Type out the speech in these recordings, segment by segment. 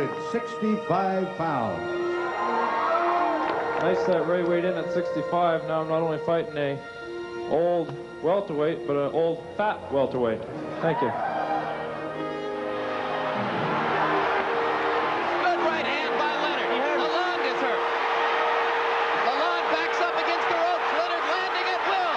165 pounds. Nice that Ray weighed in at 65. Now I'm not only fighting a old welterweight, but an old fat welterweight. Thank you. Good right hand by Leonard. LaLonde is hurt. LaLonde backs up against the ropes. Leonard landing at will.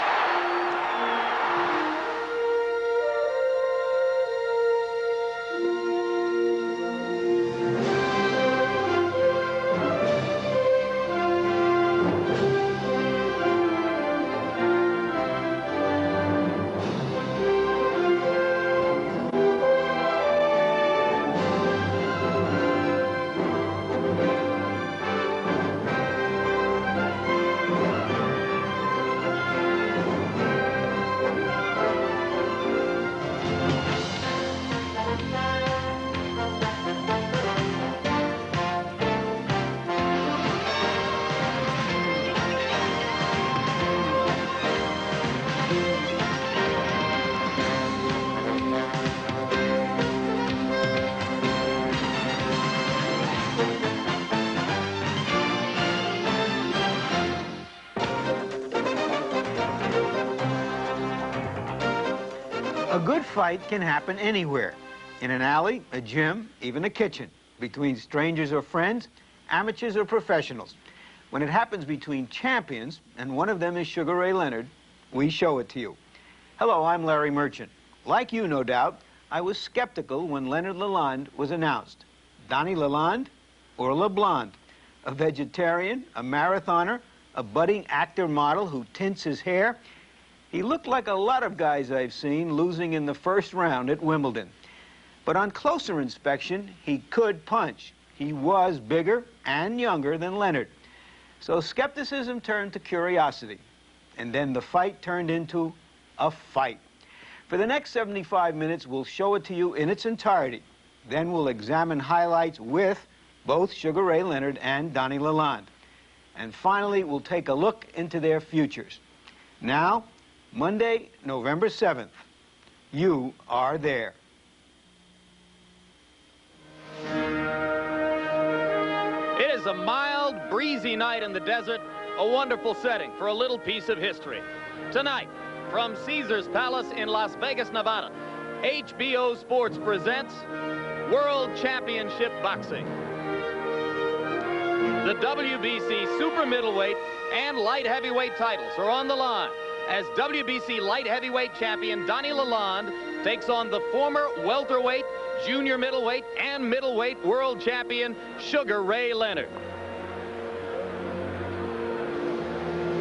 A good fight can happen anywhere. In an alley, a gym, even a kitchen. Between strangers or friends, amateurs or professionals. When it happens between champions, and one of them is Sugar Ray Leonard, we show it to you. Hello, I'm Larry Merchant. Like you, no doubt, I was skeptical when Leonard LaLonde was announced. Donny LaLonde or LeBlond? A vegetarian, a marathoner, a budding actor model who tints his hair. He looked like a lot of guys I've seen losing in the first round at Wimbledon. But on closer inspection, he could punch. He was bigger and younger than Leonard. So skepticism turned to curiosity. And then the fight turned into a fight. For the next 75 minutes, we'll show it to you in its entirety. Then we'll examine highlights with both Sugar Ray Leonard and Donny LaLonde. And finally, we'll take a look into their futures. Now, Monday, November 7th, you are there. It is a mild, breezy night in the desert, a wonderful setting for a little piece of history. Tonight, from Caesar's Palace in Las Vegas, Nevada, HBO Sports presents World Championship Boxing. The WBC Super Middleweight and Light Heavyweight titles are on the line as WBC Light Heavyweight champion Donny LaLonde takes on the former welterweight, junior middleweight, and middleweight world champion Sugar Ray Leonard.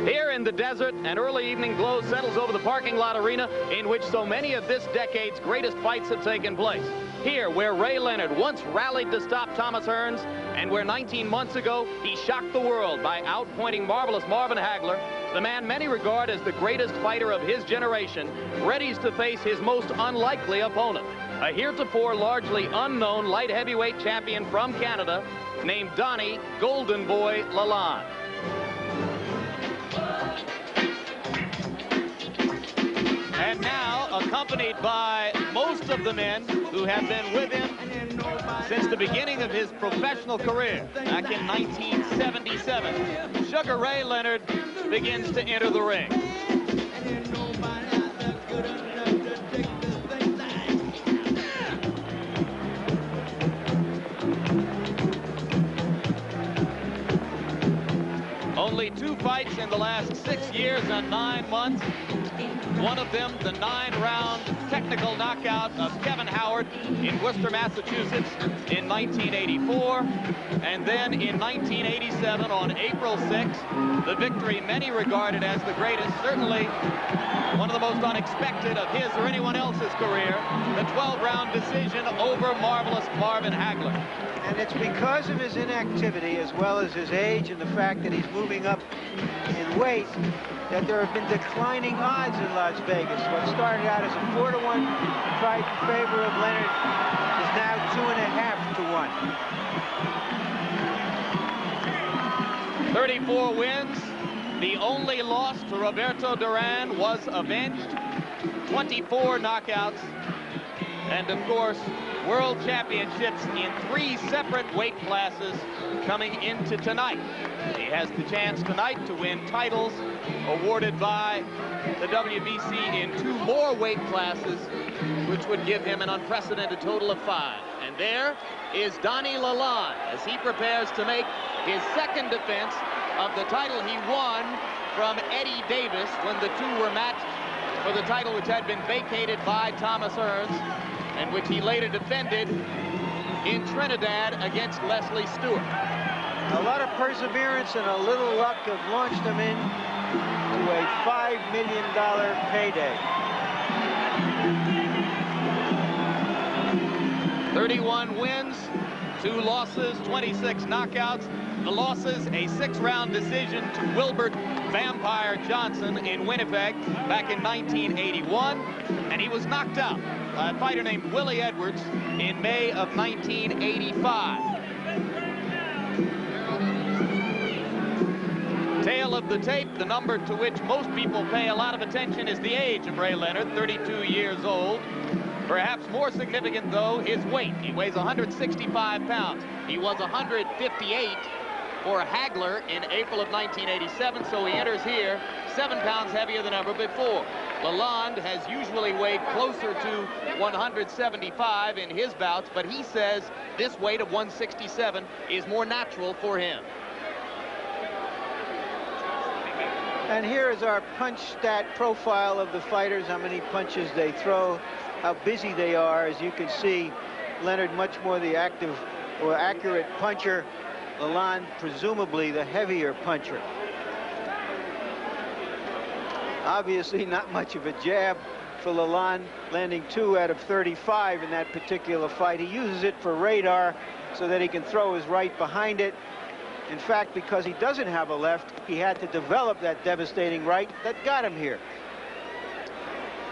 Here in the desert, an early evening glow settles over the parking lot arena in which so many of this decade's greatest fights have taken place. Here, where Ray Leonard once rallied to stop Thomas Hearns, and where 19 months ago he shocked the world by outpointing marvelous Marvin Hagler, the man many regard as the greatest fighter of his generation readies to face his most unlikely opponent, a heretofore largely unknown light heavyweight champion from Canada named Donny Golden Boy LaLonde. And now, accompanied by most of the men who have been with him since the beginning of his professional career, back in 1977, Sugar Ray Leonard begins to enter the ring. Only 2 fights in the last 6 years and 9 months. One of them, the 9-round technical knockout of Kevin Howard in Worcester, Massachusetts in 1984. And then in 1987, on April 6th, the victory many regarded as the greatest, certainly one of the most unexpected of his or anyone else's career, the 12-round decision over marvelous Marvin Hagler. And it's because of his inactivity, as well as his age and the fact that he's moving up in weight, that there have been declining odds in Las Vegas. What started out as a 4-to-1 fight in favor of Leonard is now 2.5 to 1. 34 wins. The only loss to Roberto Duran was avenged. 24 knockouts. And of course, world championships in 3 separate weight classes coming into tonight. He has the chance tonight to win titles awarded by the WBC in 2 more weight classes, which would give him an unprecedented total of 5. And there is Donny LaLonde as he prepares to make his second defense of the title he won from Eddie Davis when the two were matched for the title which had been vacated by Thomas Hearns and which he later defended in Trinidad against Leslie Stewart. A lot of perseverance and a little luck have launched him in to a $5 million payday. 31 wins, 2 losses, 26 knockouts. The losses, a 6-round decision to Wilbert Vampire Johnson in Winnipeg back in 1981. And he was knocked out by a fighter named Willie Edwards in May of 1985. Tail of the tape, the number to which most people pay a lot of attention is the age of Ray Leonard, 32 years old. Perhaps more significant, though, his weight. He weighs 165 pounds. He was 158 for Hagler in April of 1987, so he enters here 7 pounds heavier than ever before. LaLonde has usually weighed closer to 175 in his bouts, but he says this weight of 167 is more natural for him. And here is our punch stat profile of the fighters, how many punches they throw, how busy they are. As you can see, Leonard much more the active or accurate puncher, LaLonde presumably the heavier puncher. Obviously not much of a jab for LaLonde, landing 2 out of 35 in that particular fight. He uses it for radar so that he can throw his right behind it. In fact, because he doesn't have a left, he had to develop that devastating right that got him here.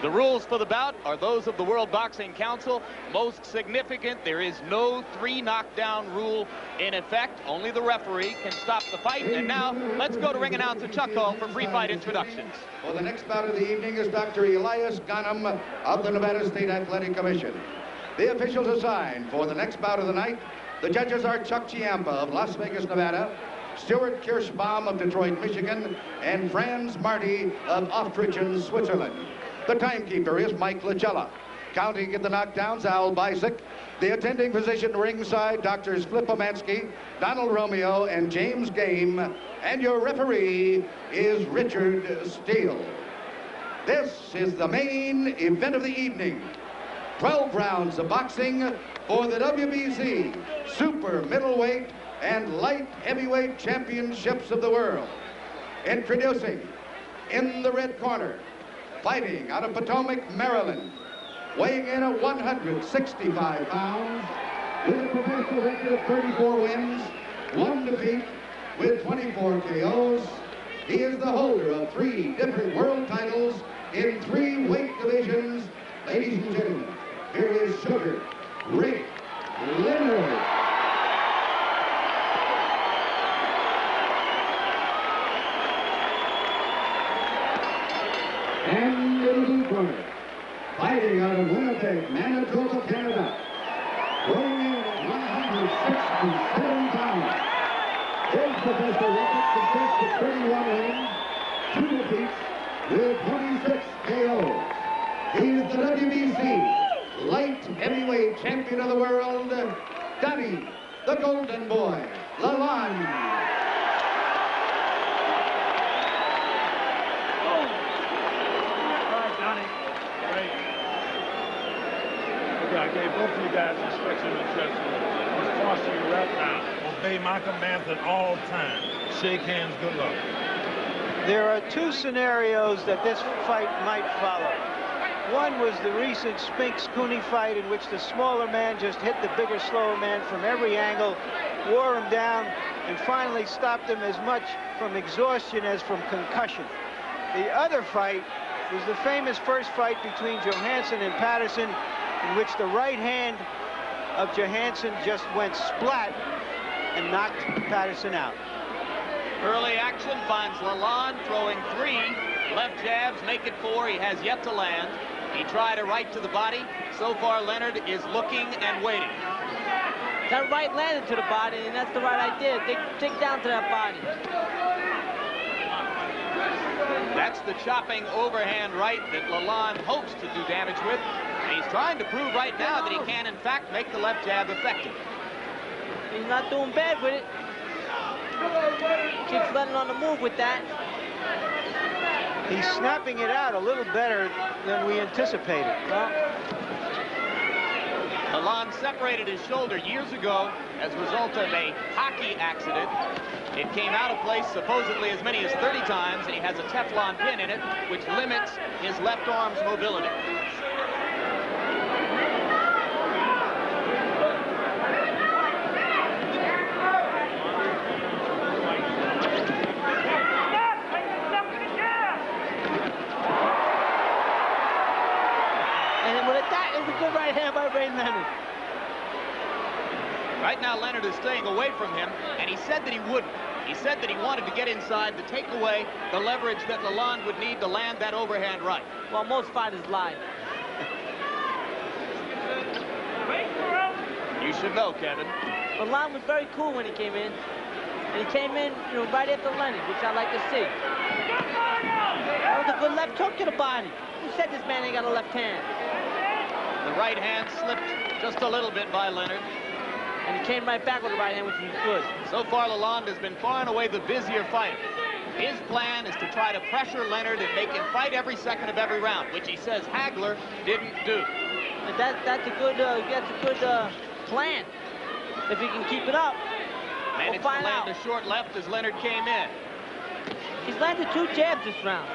The rules for the bout are those of the World Boxing Council. Most significant, there is no 3 knockdown rule in effect. Only the referee can stop the fight. And now, let's go to ring announcer Chuck Hall for free fight introductions. Well, the next bout of the evening is Dr. Elias Ghanem of the Nevada State Athletic Commission. The officials assigned for the next bout of the night, the judges are Chuck Chiampa of Las Vegas, Nevada, Stuart Kirschbaum of Detroit, Michigan, and Franz Marty of Austrichen, Switzerland. The timekeeper is Mike Lachella. Counting in the knockdowns, Al Bisick. The attending physician ringside, Doctors Flip Omansky, Donald Romeo, and James Game. And your referee is Richard Steele. This is the main event of the evening. 12 rounds of boxing for the WBC Super Middleweight and Light Heavyweight Championships of the World. Introducing, in the red corner, fighting out of Potomac, Maryland, weighing in at 165 pounds, with a professional record of 34 wins, 1 defeat, with 24 KOs. He is the holder of 3 different world titles in 3 weight divisions. Ladies and gentlemen, here is Sugar Ray Leonard. And in the blue corner, fighting out of Winnipeg, Manitoba, Canada, weighing in at 167 pounds. His professional record consists of 31 wins, 2 defeats, with 26 KOs. He is the WBC Light Heavyweight Champion of the World, Donny, the Golden Boy, LaLonde. I gave both of you guys instructions and instructions. Just caution you right now. Obey my commands at all times. Shake hands, good luck. There are 2 scenarios that this fight might follow. One was the recent Spinks-Cooney fight in which the smaller man just hit the bigger, slower man from every angle, wore him down, and finally stopped him as much from exhaustion as from concussion. The other fight was the famous first fight between Johansson and Patterson, in which the right hand of Johansson just went splat and knocked Patterson out. Early action finds LaLonde throwing 3 left jabs, make it 4. He has yet to land. He tried a right to the body. So far, Leonard is looking and waiting. That right landed to the body, and that's the right idea. Dig down to that body. That's the chopping overhand right that LaLonde hopes to do damage with. And he's trying to prove right now that he can, in fact, make the left jab effective. He's not doing bad with it. Keeps letting on the move with that. He's snapping it out a little better than we anticipated. Well, LaLonde separated his shoulder years ago as a result of a hockey accident. It came out of place supposedly as many as 30 times, and he has a Teflon pin in it, which limits his left arm's mobility. good right hand by Ray Leonard. Right now, Leonard is staying away from him, and he said that he wouldn't. He said that he wanted to get inside to take away the leverage that LaLonde would need to land that overhand right. Well, most fighters lie. You should know, Kevin. LaLonde was very cool when he came in. And he came in, you know, right after Leonard, which I like to see. That was a good left hook to the body. Who said this man ain't got a left hand? The right hand slipped just a little bit by Leonard. And he came right back with the right hand, which was good. So far, LaLonde has been far and away the busier fighter. His plan is to try to pressure Leonard and make him fight every second of every round, which he says Hagler didn't do. And that's a good plan. If he can keep it up, managed we'll to find land out. a short left as Leonard came in. He's landed 2 jabs this round.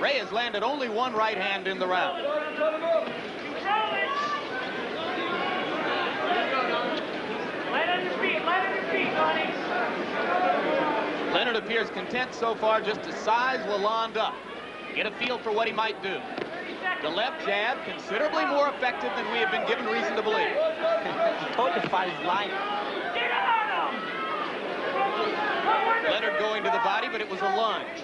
Ray has landed only 1 right hand in the round. Leonard appears content so far just to size LaLonde up, get a feel for what he might do. The left jab, considerably more effective than we have been given reason to believe. I told you fight is lying. Leonard going to the body, but it was a lunge.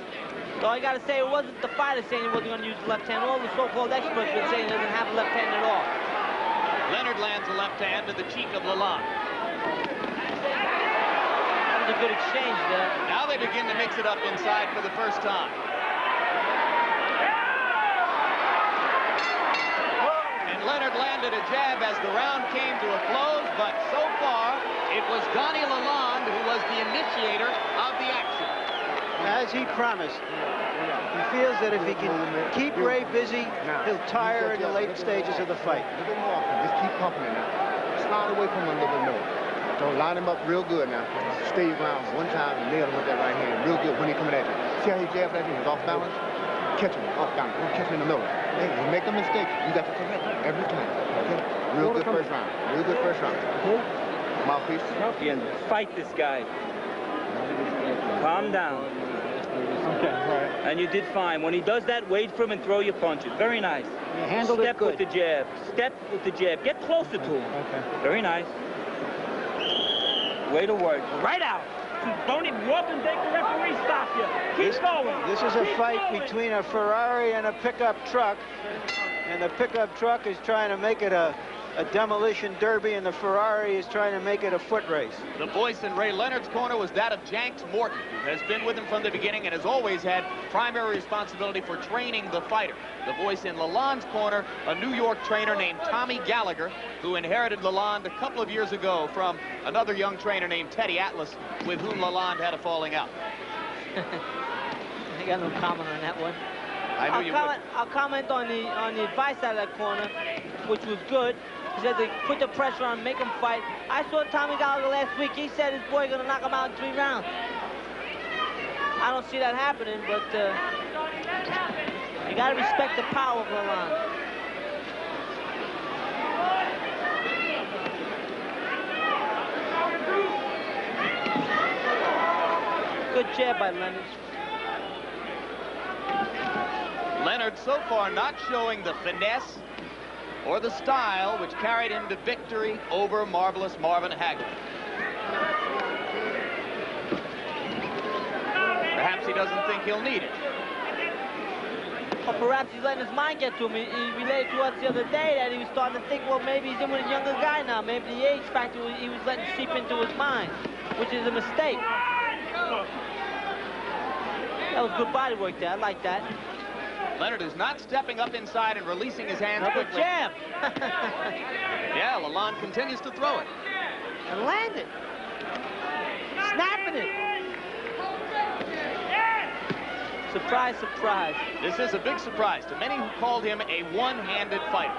So I gotta say, it wasn't the fighter saying he wasn't gonna use the left hand. All the so-called experts been saying he doesn't have a left hand at all. Leonard lands a left hand to the cheek of LaLonde. That was a good exchange there. Now they begin to mix it up inside for the first time. And Leonard landed a jab as the round came to a close, but so far it was Donny LaLonde who was the initiator of the action. As he promised, he feels that if he can keep Ray busy, he'll tire in the late stages of the fight. A little bit more often. Just keep pumping it now. Slide away from him a little bit more. Don't line him up real good now. Stay your ground one time and nail him with that right hand real good when he coming at you. See how he jabs at you? He's off balance. Catch him off balance. Don't catch him in the middle. Hey, you make a mistake, you got to correct him every time. Okay? Real good first round. Real good first round. Mouthpiece. And fight this guy. Calm down. Okay, right. And you did fine. When he does that, wait for him and throw your punches. Very nice. You handled it good. Step with the jab. Step with the jab. Get closer to him. Okay. Very nice. Way to work. Right out. Don't even walk and make the referee stop you. Keep going. This is a fight between a Ferrari and a pickup truck. And the pickup truck is trying to make it a demolition derby, and the Ferrari is trying to make it a foot race. The voice in Ray Leonard's corner was that of Jenks Morton, who has been with him from the beginning and has always had primary responsibility for training the fighter. The voice in LaLonde's corner, a New York trainer named Tommy Gallagher, who inherited LaLonde a couple of years ago from another young trainer named Teddy Atlas, with whom LaLonde had a falling out. I got no comment on that one. I knew you would. I'll comment on the advice out of that corner, which was good. He said to put the pressure on, make him fight. I saw Tommy Gallagher last week. He said his boy gonna knock him out in 3 rounds. I don't see that happening, but you gotta respect the power of LaLonde. Good jab by Leonard. Leonard so far not showing the finesse or the style which carried him to victory over marvelous Marvin Hagler. Perhaps he doesn't think he'll need it. Well, perhaps he's letting his mind get to him. He relayed to us the other day that he was starting to think, well, maybe he's in with a younger guy now. Maybe the age factor he was letting seep into his mind, which is a mistake. That was good body work there. I like that. Leonard is not stepping up inside and releasing his hands Another quickly. jab. Yeah, LaLonde continues to throw it. And land it. Snapping it. Surprise, surprise. This is a big surprise to many who called him a one-handed fighter.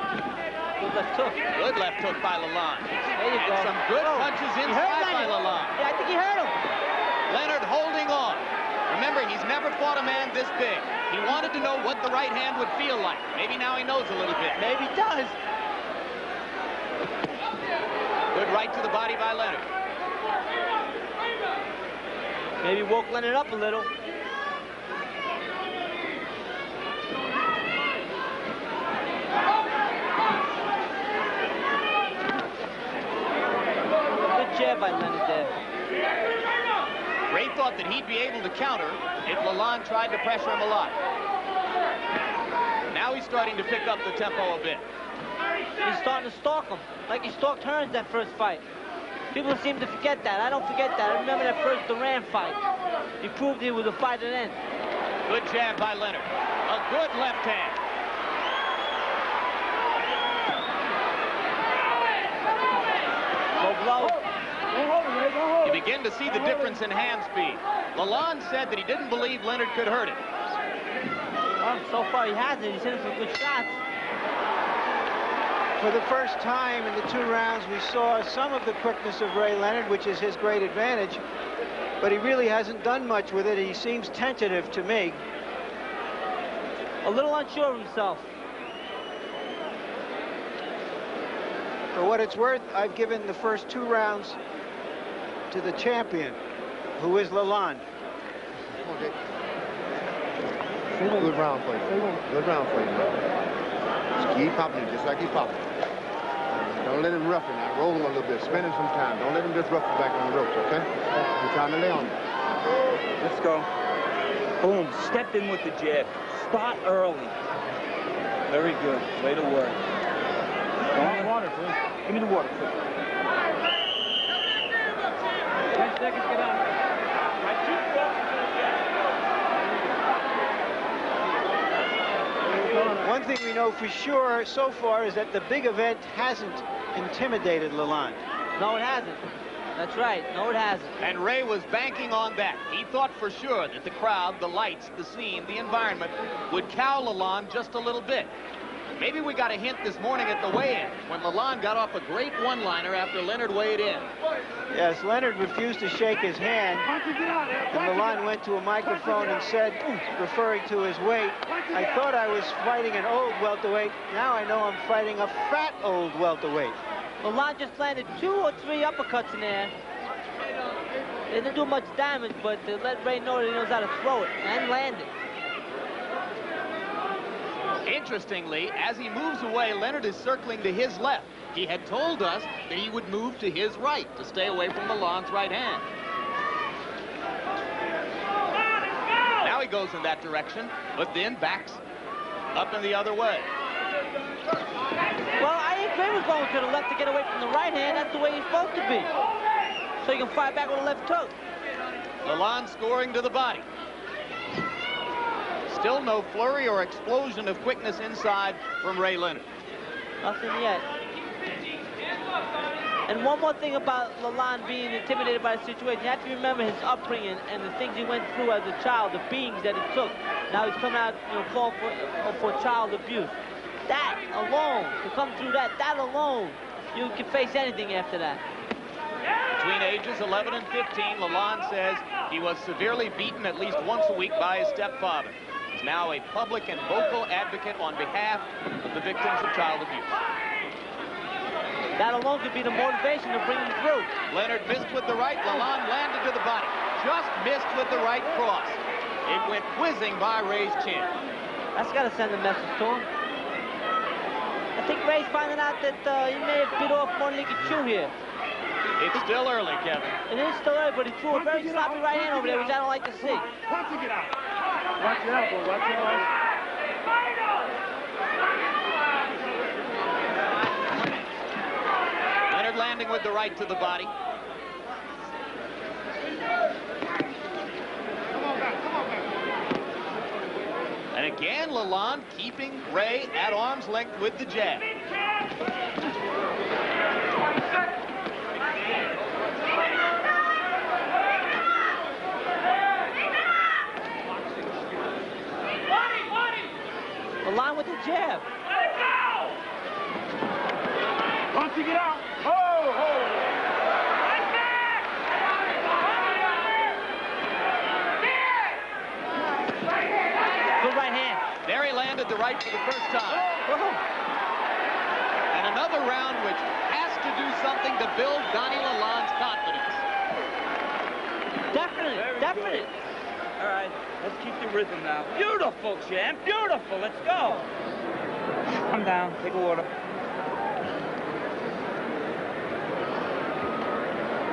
Good left hook. Good left hook by LaLonde. There you And go. some good punches He hurt inside by Leonard. LaLonde. Yeah, I think he hurt him. Leonard holding on. Remember, he's never fought a man this big. He wanted to know what the right hand would feel like. Maybe now he knows a little bit. Maybe he does. Good right to the body by Leonard. Maybe woke Leonard up a little. Good jab by Leonard there. Ray thought that he'd be able to counter if LaLonde tried to pressure him a lot. Now he's starting to pick up the tempo a bit. He's starting to stalk him, like he stalked Hearns that first fight. People seem to forget that. I don't forget that. I remember that first Duran fight. He proved he was a fighter then. Good jab by Leonard. A good left hand. Low blow. You begin to see the difference in hand speed. LaLonde said that he didn't believe Leonard could hurt him. Well, so far he hasn't. He's hitting some good shots. For the first time in the 2 rounds, we saw some of the quickness of Ray Leonard, which is his great advantage, but he really hasn't done much with it. He seems tentative to me. A little unsure of himself. For what it's worth, I've given the first 2 rounds to the champion, who is LaLonde. Good round for you. Good round for you, man. Just keep popping it just like he's popping. Don't let him rough it. Now roll him a little bit. Spend him some time. Don't let him just rough you back on the ropes, okay? You're trying to lay on him. Let's go. Boom. Step in with the jab. Start early. Very good. Way to work. Water, please. Give me the water, please. 10 seconds, get out. One thing we know for sure so far is that the big event hasn't intimidated LaLonde. No, it hasn't. That's right. No, it hasn't. And Ray was banking on that. He thought for sure that the crowd, the lights, the scene, the environment would cow LaLonde just a little bit. Maybe we got a hint this morning at the weigh-in when LaLonde got off a great one-liner after Leonard weighed in. Yes, Leonard refused to shake his hand, and LaLonde went to a microphone and said, referring to his weight, "I thought I was fighting an old welterweight. Now I know I'm fighting a fat old welterweight." LaLonde just landed 2 or 3 uppercuts in there. They didn't do much damage, but to let Ray know that he knows how to throw it and land it. Interestingly, as he moves away, Leonard is circling to his left. He had told us that he would move to his right to stay away from LaLonde's right hand. Now he goes in that direction, but then backs up in the other way. Well, I agree with going to the left to get away from the right hand. That's the way he's supposed to be. So you can fight back with a left hook. LaLonde scoring to the body. Still no flurry or explosion of quickness inside from Ray Leonard. Nothing yet. And one more thing about LaLonde being intimidated by the situation. You have to remember his upbringing and the things he went through as a child, the beatings that he took. Now he's coming out, fall for child abuse. That alone, to come through that alone, you can face anything after that. Between ages 11 and 15, LaLonde says he was severely beaten at least once a week by his stepfather. He's now a public and vocal advocate on behalf of the victims of child abuse. That alone could be the motivation to bring him through. Leonard missed with the right. LaLonde landed to the body. Just missed with the right cross. It went whizzing by Ray's chin. That's got to send a message to him. I think Ray's finding out that he may have bit off more than he could chew here. It's still early, Kevin. It is still early, but he threw a very sloppy right hand over there, which I don't like to see. Watch it out, boy. Watch it out. landing with the right to the body. And again, LaLonde keeping Ray at arm's length with the jab. LaLonde with the jab. Once you get out. Oh. Good right hand. There he landed the right for the first time. And another round which has to do something to build Donny LaLonde's confidence. Definite. All right, let's keep the rhythm now. Beautiful, champ, beautiful. Let's go. Come down, take a water.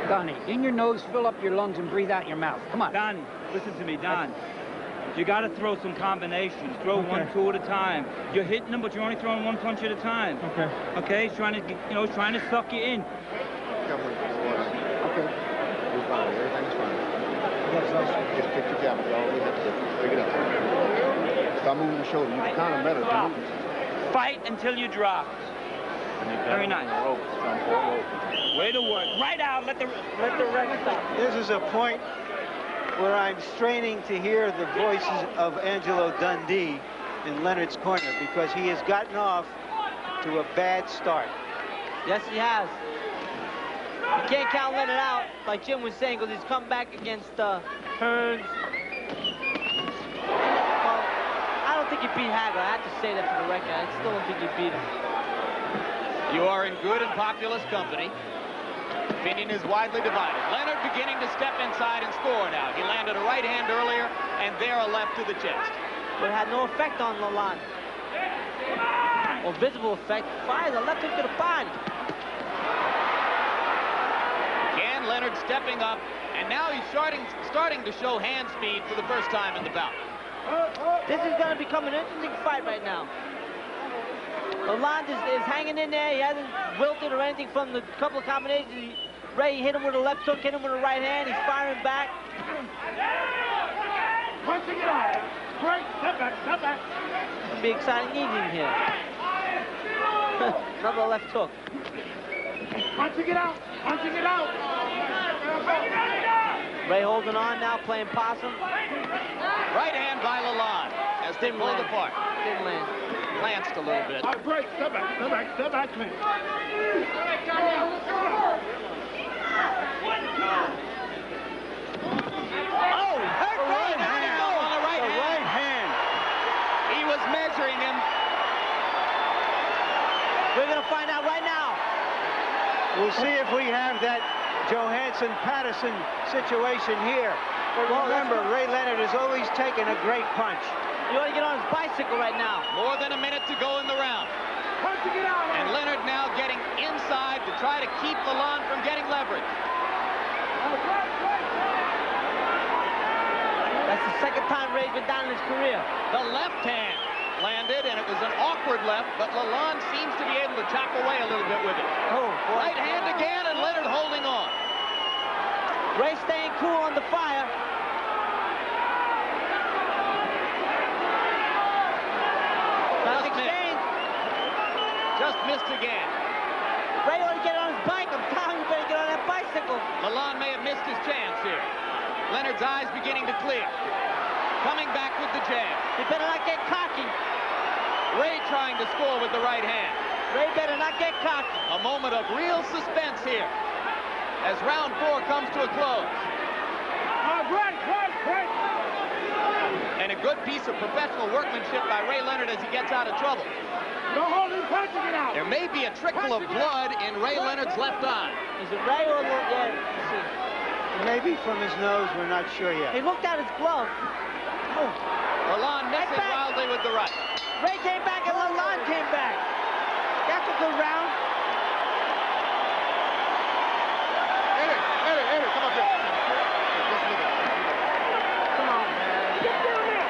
Donny, in your nose, fill up your lungs, and breathe out your mouth. Come on. Don, listen to me, Don. You got to throw some combinations. Throw one, two at a time. You're hitting them, but you're only throwing one punch at a time. Okay. Okay, he's trying to, he's trying to suck you in. Okay. We're fine. Everything's fine. Just pick your jab. That's all we have to do. Pick it up. Start moving the shoulder. You can kind of better. Fight until you drop. Very nice. Way to work. Right out. Let the ref stop. This is a point where I'm straining to hear the voices of Angelo Dundee in Leonard's corner because he has gotten off to a bad start. Yes, he has. You can't count Leonard out, like Jim was saying, because he's come back against Hearns. Well, I don't think he beat Hagler. I have to say that for the record. I still don't think he beat him. You are in good and populous company. Opinion is widely divided. Leonard beginning to step inside and score now. He landed a right hand earlier, and there a left to the chest. But it had no effect on LaLonde. Or visible effect. Fires a left hook to the body. Again, Leonard stepping up, and now he's starting to show hand speed for the first time in the bout. This is going to become an interesting fight right now. LaLonde is hanging in there. He hasn't wilted or anything from the couple of combinations. Ray hit him with a left hook, hit him with a right hand. He's firing back. Punching it out. Great. Step back. It'll be exciting evening here. Another left hook. Punching it out. Ray holding on now, playing possum. Right hand by LaLonde as they pulled apart. Didn't land. Glanced a little bit. All right, break. Step back, man. Oh, hurt right hand on the right hand. He was measuring him. We're going to find out right now. We'll see if we have that Johansson-Patterson situation here. But remember, Ray Leonard has always taken a great punch. You want to get on his bicycle right now. More than a minute to go in the round. And Leonard now getting inside to try to keep LaLonde from getting leverage. That's the second time Ray's been down in his career. The left hand landed, and it was an awkward left, but LaLonde seems to be able to chop away a little bit with it. Oh, boy. Right hand again, and Leonard holding on. Ray staying cool on the fire. Just missed again. Ray ought to get on his bike. I'm telling you, better get on that bicycle. LaLonde may have missed his chance here. Leonard's eyes beginning to clear. Coming back with the jab. He better not get cocky. Ray trying to score with the right hand. Ray better not get cocky. A moment of real suspense here as round 4 comes to a close. Right. And a good piece of professional workmanship by Ray Leonard as he gets out of trouble. No holding, punching it out. There may be a trickle of blood in Ray Leonard's left eye. Is it Ray or yeah? Maybe from his nose, we're not sure yet. He looked at his glove. Oh. LaLonde missing wildly with the right. Ray came back and LaLonde came back. That's a good round. Eddie, come up here. Come on, man. Get down there.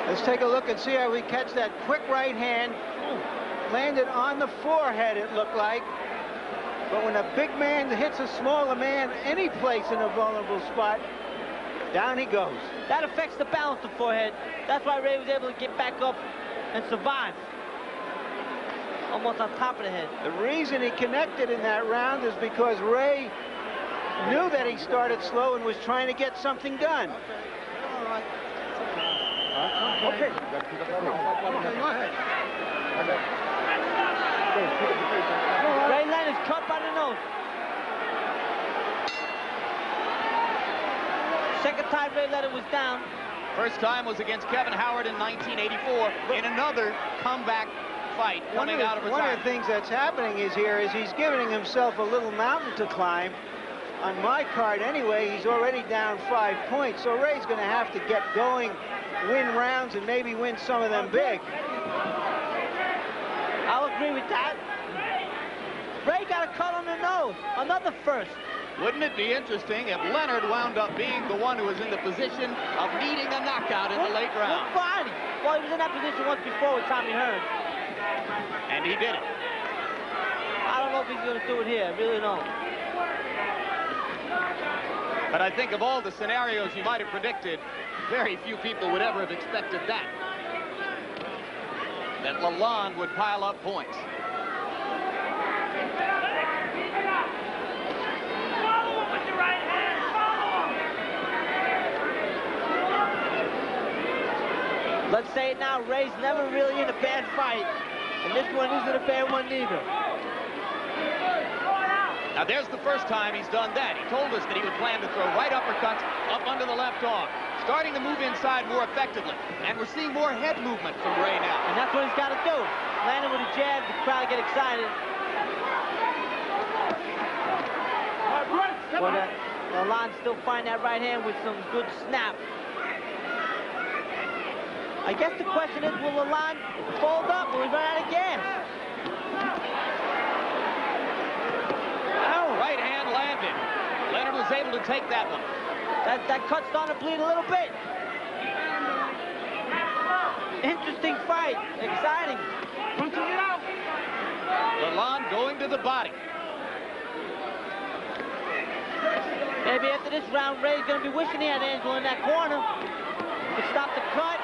Let's take a look and see how we catch that quick right hand. Landed on the forehead, it looked like. But when a big man hits a smaller man any place in a vulnerable spot, down he goes. That affects the balance of the forehead. That's why Ray was able to get back up and survive. Almost on top of the head. The reason he connected in that round is because Ray knew that he started slow and was trying to get something done. Okay. Go ahead. Ray Leonard's cut by the nose. Second time Ray Leonard was down. First time was against Kevin Howard in 1984 in another comeback fight coming out of retirement. One of the things that's happening is he's giving himself a little mountain to climb. On my card anyway, he's already down 5 points, so Ray's going to have to get going, win rounds, and maybe win some of them big. I'll agree with that. Ray got a cut on the nose. Another first. Wouldn't it be interesting if Leonard wound up being the one who was in the position of needing a knockout in the late round? What body? Well, he was in that position once before with Tommy Hearns. And he did it. I don't know if he's going to do it here. I really don't. But I think of all the scenarios you might have predicted, very few people would ever have expected that. That LaLonde would pile up points. Let's say it now, Ray's never really in a bad fight. And this one isn't a bad one either. Now there's the first time he's done that. He told us that he would plan to throw right uppercuts up under the left arm. Starting to move inside more effectively. And we're seeing more head movement from Ray now. And that's what he's got to do. Landing with a jab, the crowd get excited. But LaLonde still find that right hand with some good snap. I guess the question is, will LaLonde fold up? Will he run out of gas? Oh, right hand landed. Leonard was able to take that one. That cut's starting to bleed a little bit. Interesting fight. Exciting. LaLonde going to the body. Maybe after this round, Ray's going to be wishing he had Angelo in that corner. To stop the cut.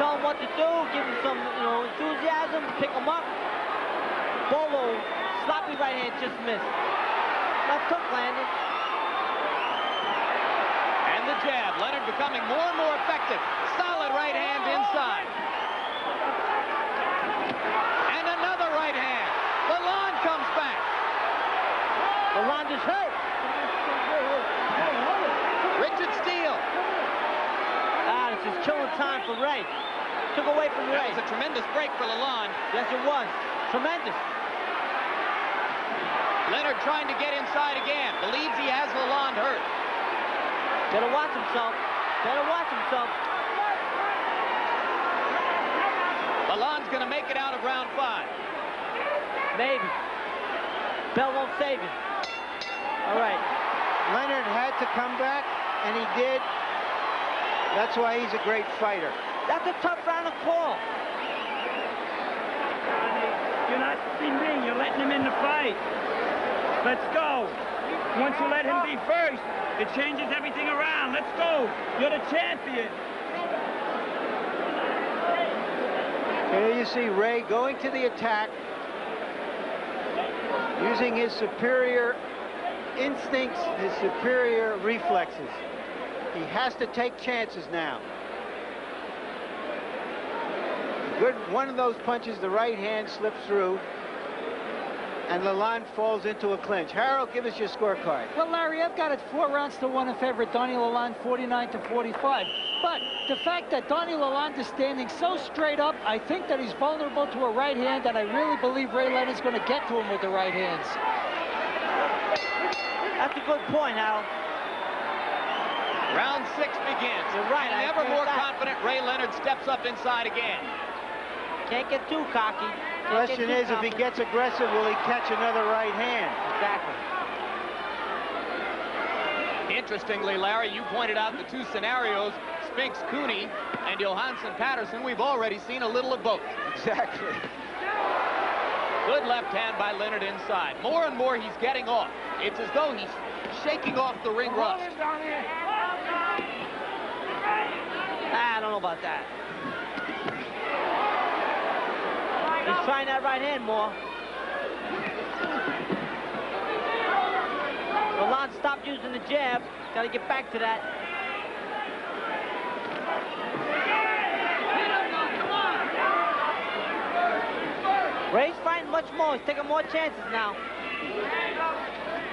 Tell him what to do, give him some, enthusiasm, pick him up. Bolo, sloppy right hand, just missed. Left hook landed. And the jab, Leonard becoming more and more effective. Solid right hand inside. And another right hand. LaLonde comes back. LaLonde is hurt. Richard Steele. This is killing time for Ray. Took away from Ray. That was a tremendous break for LaLonde. Yes, it was. Tremendous. Leonard trying to get inside again. Believes he has LaLonde hurt. Better watch himself. Better watch himself. LaLonde's going to make it out of round 5. Maybe. Bell won't save him. All right. Leonard had to come back, and he did. That's why he's a great fighter. That's a tough round to call. You're not being mean. You're letting him in the fight. Let's go. Once you let him be first, it changes everything around. Let's go. You're the champion. Here you see Ray going to the attack, using his superior instincts, his superior reflexes. He has to take chances now. Good, one of those punches, the right hand slips through, and LaLonde falls into a clinch. Harold, give us your scorecard. Well, Larry, I've got it 4-1 in favor of Donny LaLonde, 49-45. But the fact that Donny LaLonde is standing so straight up, I think that he's vulnerable to a right hand, and I really believe Ray Leonard's going to get to him with the right hands. That's a good point, Harold. Round 6 begins. You're right. And ever more confident, Ray Leonard steps up inside again. Can't get too cocky. Question is, if he gets aggressive, will he catch another right hand? Exactly. Interestingly, Larry, you pointed out the two scenarios. Spinks Cooney and Johansson Patterson, we've already seen a little of both. Exactly. Good left hand by Leonard inside. More and more he's getting off. It's as though he's shaking off the ring rust. I don't know about that. He's trying that right hand more. LaLonde stopped using the jab. Got to get back to that. Ray's fighting much more. He's taking more chances now.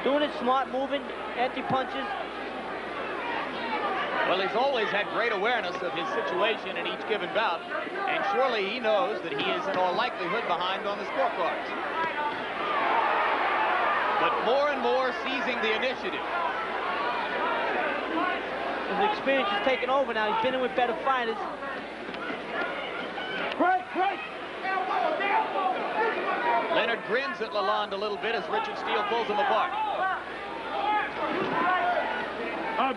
Doing it smart, moving, anti-punches. Well, he's always had great awareness of his situation in each given bout, and surely he knows that he is in all likelihood behind on the scorecards. But more and more seizing the initiative. His experience is taking over now. He's been in with better fighters. Leonard grins at LaLonde a little bit as Richard Steele pulls him apart.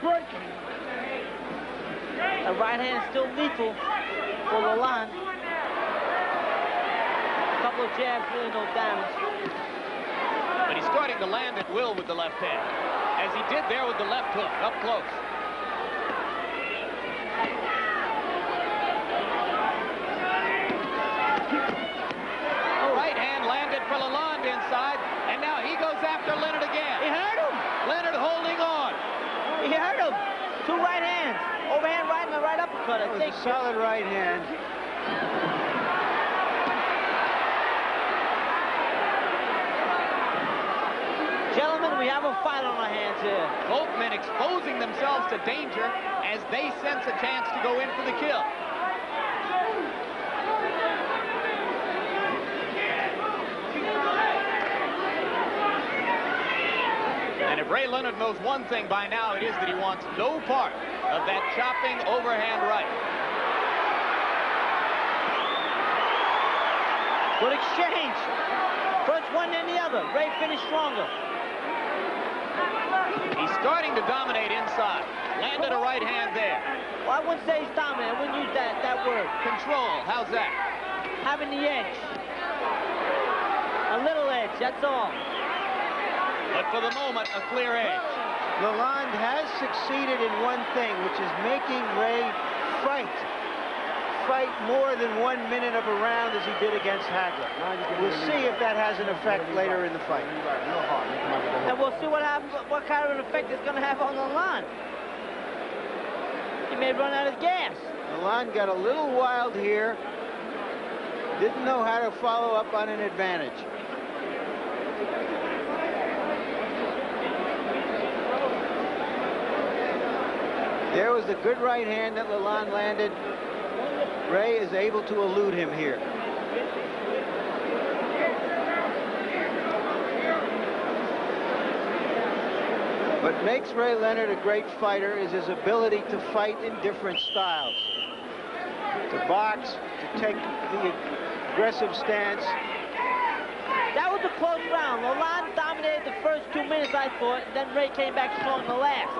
Break. The right hand is still lethal for LaLonde. A couple of jabs, really no damage. But he's starting to land at will with the left hand, as he did there with the left hook, up close. Right hand landed for LaLonde inside, and now he goes after Leonard again. He hurt him. Leonard holding on. He hurt him. Two right hands. Overhand right and a right uppercut. That was a solid right hand. Gentlemen, we have a fight on our hands here. Both men exposing themselves to danger as they sense a chance to go in for the kill. And if Ray Leonard knows one thing by now, it is that he wants no part of that chopping overhand right. Good exchange. First one, then the other. Ray finished stronger. He's starting to dominate inside. Landed a right hand there. Well, I wouldn't say he's dominant. I wouldn't use that word. Control. How's that? Having the edge. A little edge, that's all. But for the moment, a clear edge. LaLonde has succeeded in one thing, which is making Ray fight more than 1 minute of a round as he did against Hagler. We'll see if that has an effect later in the fight. And we'll see what happens, what kind of an effect it's going to have on LaLonde. He may run out of gas. LaLonde got a little wild here. Didn't know how to follow up on an advantage. There was the good right hand that LaLonde landed. Ray is able to elude him here. What makes Ray Leonard a great fighter is his ability to fight in different styles. To box, to take the aggressive stance. That was a close round. LaLonde dominated the first 2 minutes, I thought, and then Ray came back strong in the last.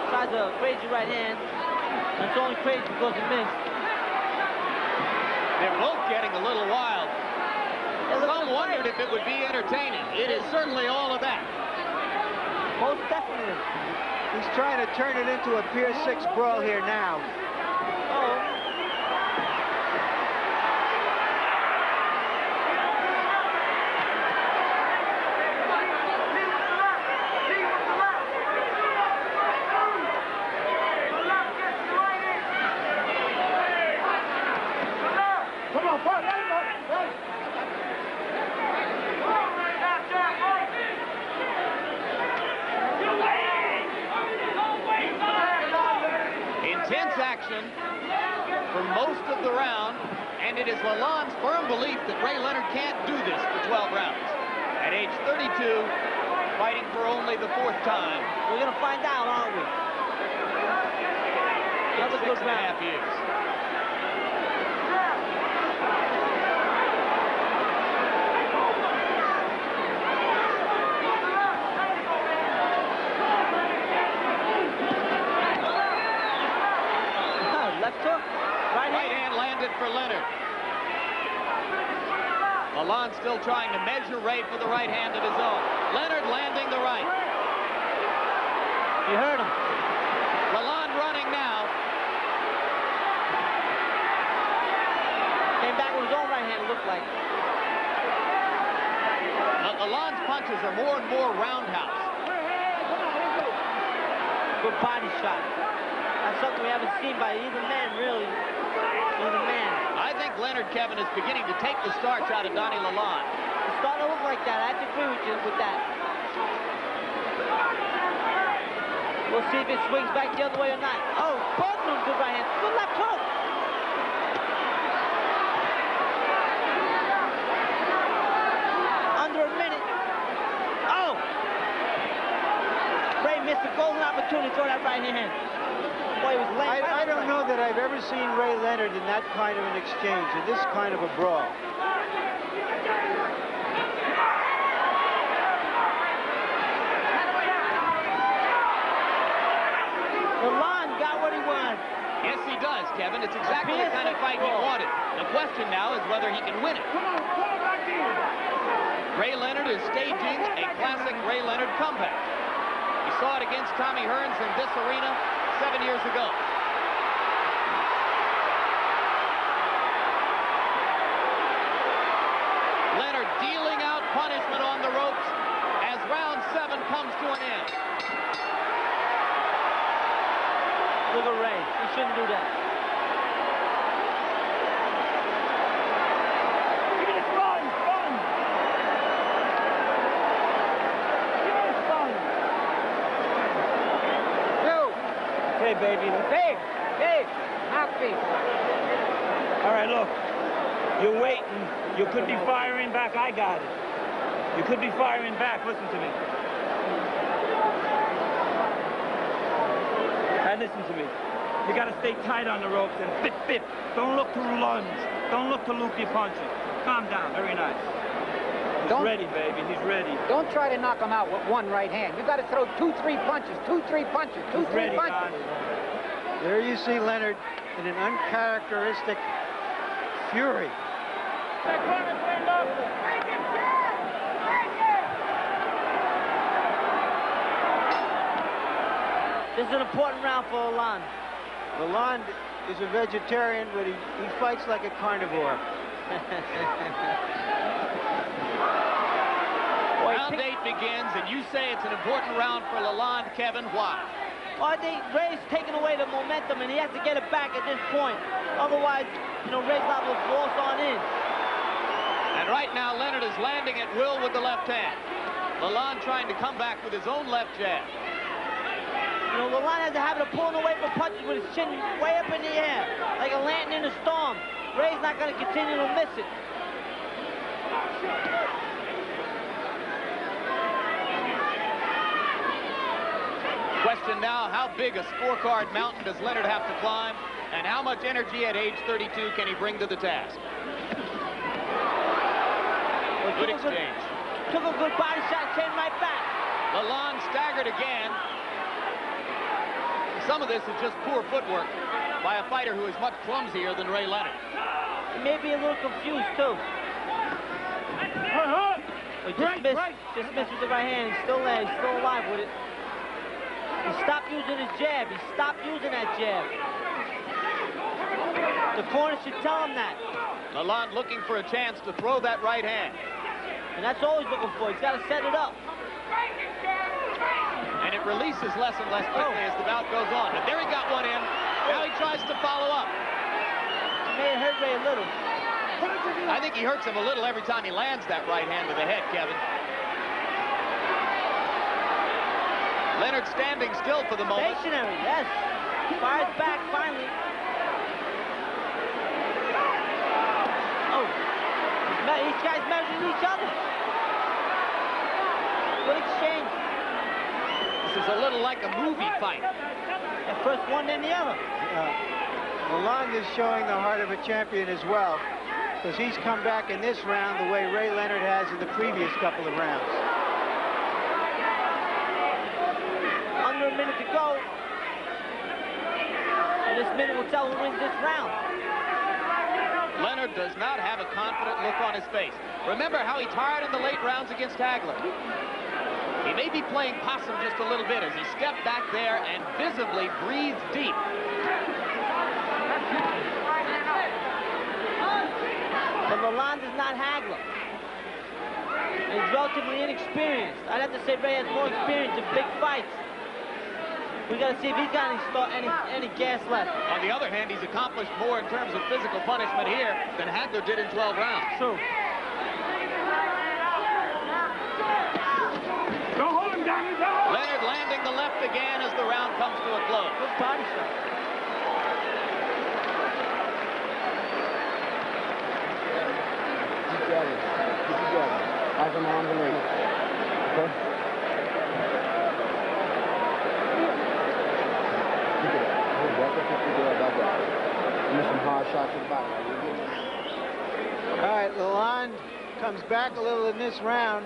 Besides a crazy right hand. And it's only crazy because he missed. They're both getting a little wild. Some wondered if it would be entertaining. It is certainly all of that. Most definitely. He's trying to turn it into a Pier 6 brawl here now. Oh. For most of the round, and it is LaLonde's firm belief that Ray Leonard can't do this for 12 rounds. At age 32, fighting for only the 4th time. We're going to find out, aren't we? Another good round. 6.5 years. LaLonde still trying to measure Ray for the right hand of his own. Leonard landing the right. You heard him. LaLonde running now. Came back with his own right hand, it looked like. LaLonde's punches are more and more roundhouse. Good body shot. That's something we haven't seen by either man, really. Either man. I think Leonard, Kevin, is beginning to take the starch out of Donny LaLonde. It's starting to look like that. I have to agree with you with that. We'll see if it swings back the other way or not. Oh, both of them good right hand. Good left hook. Under a minute. Oh! Ray missed a golden opportunity to throw that right hand. Boy, he was laying I don't know that I've ever seen Ray Leonard in that kind of an exchange, in this kind of a brawl. LaLonde got what he wanted. Yes, he does, Kevin. It's exactly the kind of fight he wanted. The question now is whether he can win it. Ray Leonard is staging a classic Ray Leonard comeback. We saw it against Tommy Hearns in this arena 7 years ago. Leonard dealing out punishment on the ropes as round 7 comes to an end. Look at Ray. He shouldn't do that. Hey, baby. Hey, happy. All right, look. You're waiting. You could be firing back. I got it. You could be firing back. Listen to me. And listen to me. You got to stay tight on the ropes and bip, bip. Don't look to lunge. Don't look to loopy punches. Calm down. Very nice. He's ready, baby. He's ready. Don't try to knock him out with one right hand. You got to throw 2-3 punches, 2-3 punches, 2-3 punches. There you see Leonard in an uncharacteristic fury. This is an important round for LaLonde. LaLonde is a vegetarian, but he fights like a carnivore. Round 8 begins, and you say it's an important round for LaLonde, Kevin. Why? Well, I think Ray's taking away the momentum, and he has to get it back at this point. Otherwise, you know, Ray's liable to force on in. And right now, Leonard is landing at will with the left hand. LaLonde trying to come back with his own left jab. You know, LaLonde has a habit of pulling away from punches with his chin way up in the air, like a lantern in a storm. Ray's not going to continue to miss it. Question now, how big a scorecard mountain does Leonard have to climb, and how much energy at age 32 can he bring to the task? Good exchange. Took a good body shot, came right back. LaLonde staggered again. Some of this is just poor footwork by a fighter who is much clumsier than Ray Leonard. He may be a little confused, too. Just missed with the right hand. He's still there. He's still alive with it. He stopped using his jab. He stopped using that jab. The corner should tell him that. LaLonde looking for a chance to throw that right hand. And that's all he's looking for. He's got to set it up. And it releases less and less quickly as the bout goes on. But there he got one in. Now he tries to follow up. He may have hurt Ray a little. I think he hurts him a little every time he lands that right hand to the head, Kevin. Leonard standing still for the moment. Stationary, yes. Fires back finally. Oh, these guys measuring each other. Good exchange. This is a little like a movie fight. The first one, then the other. LaLonde is showing the heart of a champion as well, because he's come back in this round the way Ray Leonard has in the previous couple of rounds. Under a minute to go. And this minute will tell who wins this round. Leonard does not have a confident look on his face. Remember how he tired in the late rounds against Hagler. He may be playing possum just a little bit as he stepped back there and visibly breathed deep. But LaLonde is not Hagler. He's relatively inexperienced. I'd have to say Ray has more experience in big fights. We got to see if he's got any gas left. On the other hand, he's accomplished more in terms of physical punishment here than Hagler did in 12 rounds. True. Don't hold him down. Leonard landing the left again as the round comes to a close. Good body shot. Keep gathering. Keep gathering. Eyes on the arms and legs. Okay? Keep it up. Hold back up, keep it up, back up. Give me some hard shots to the body. All right, LaLonde comes back a little in this round.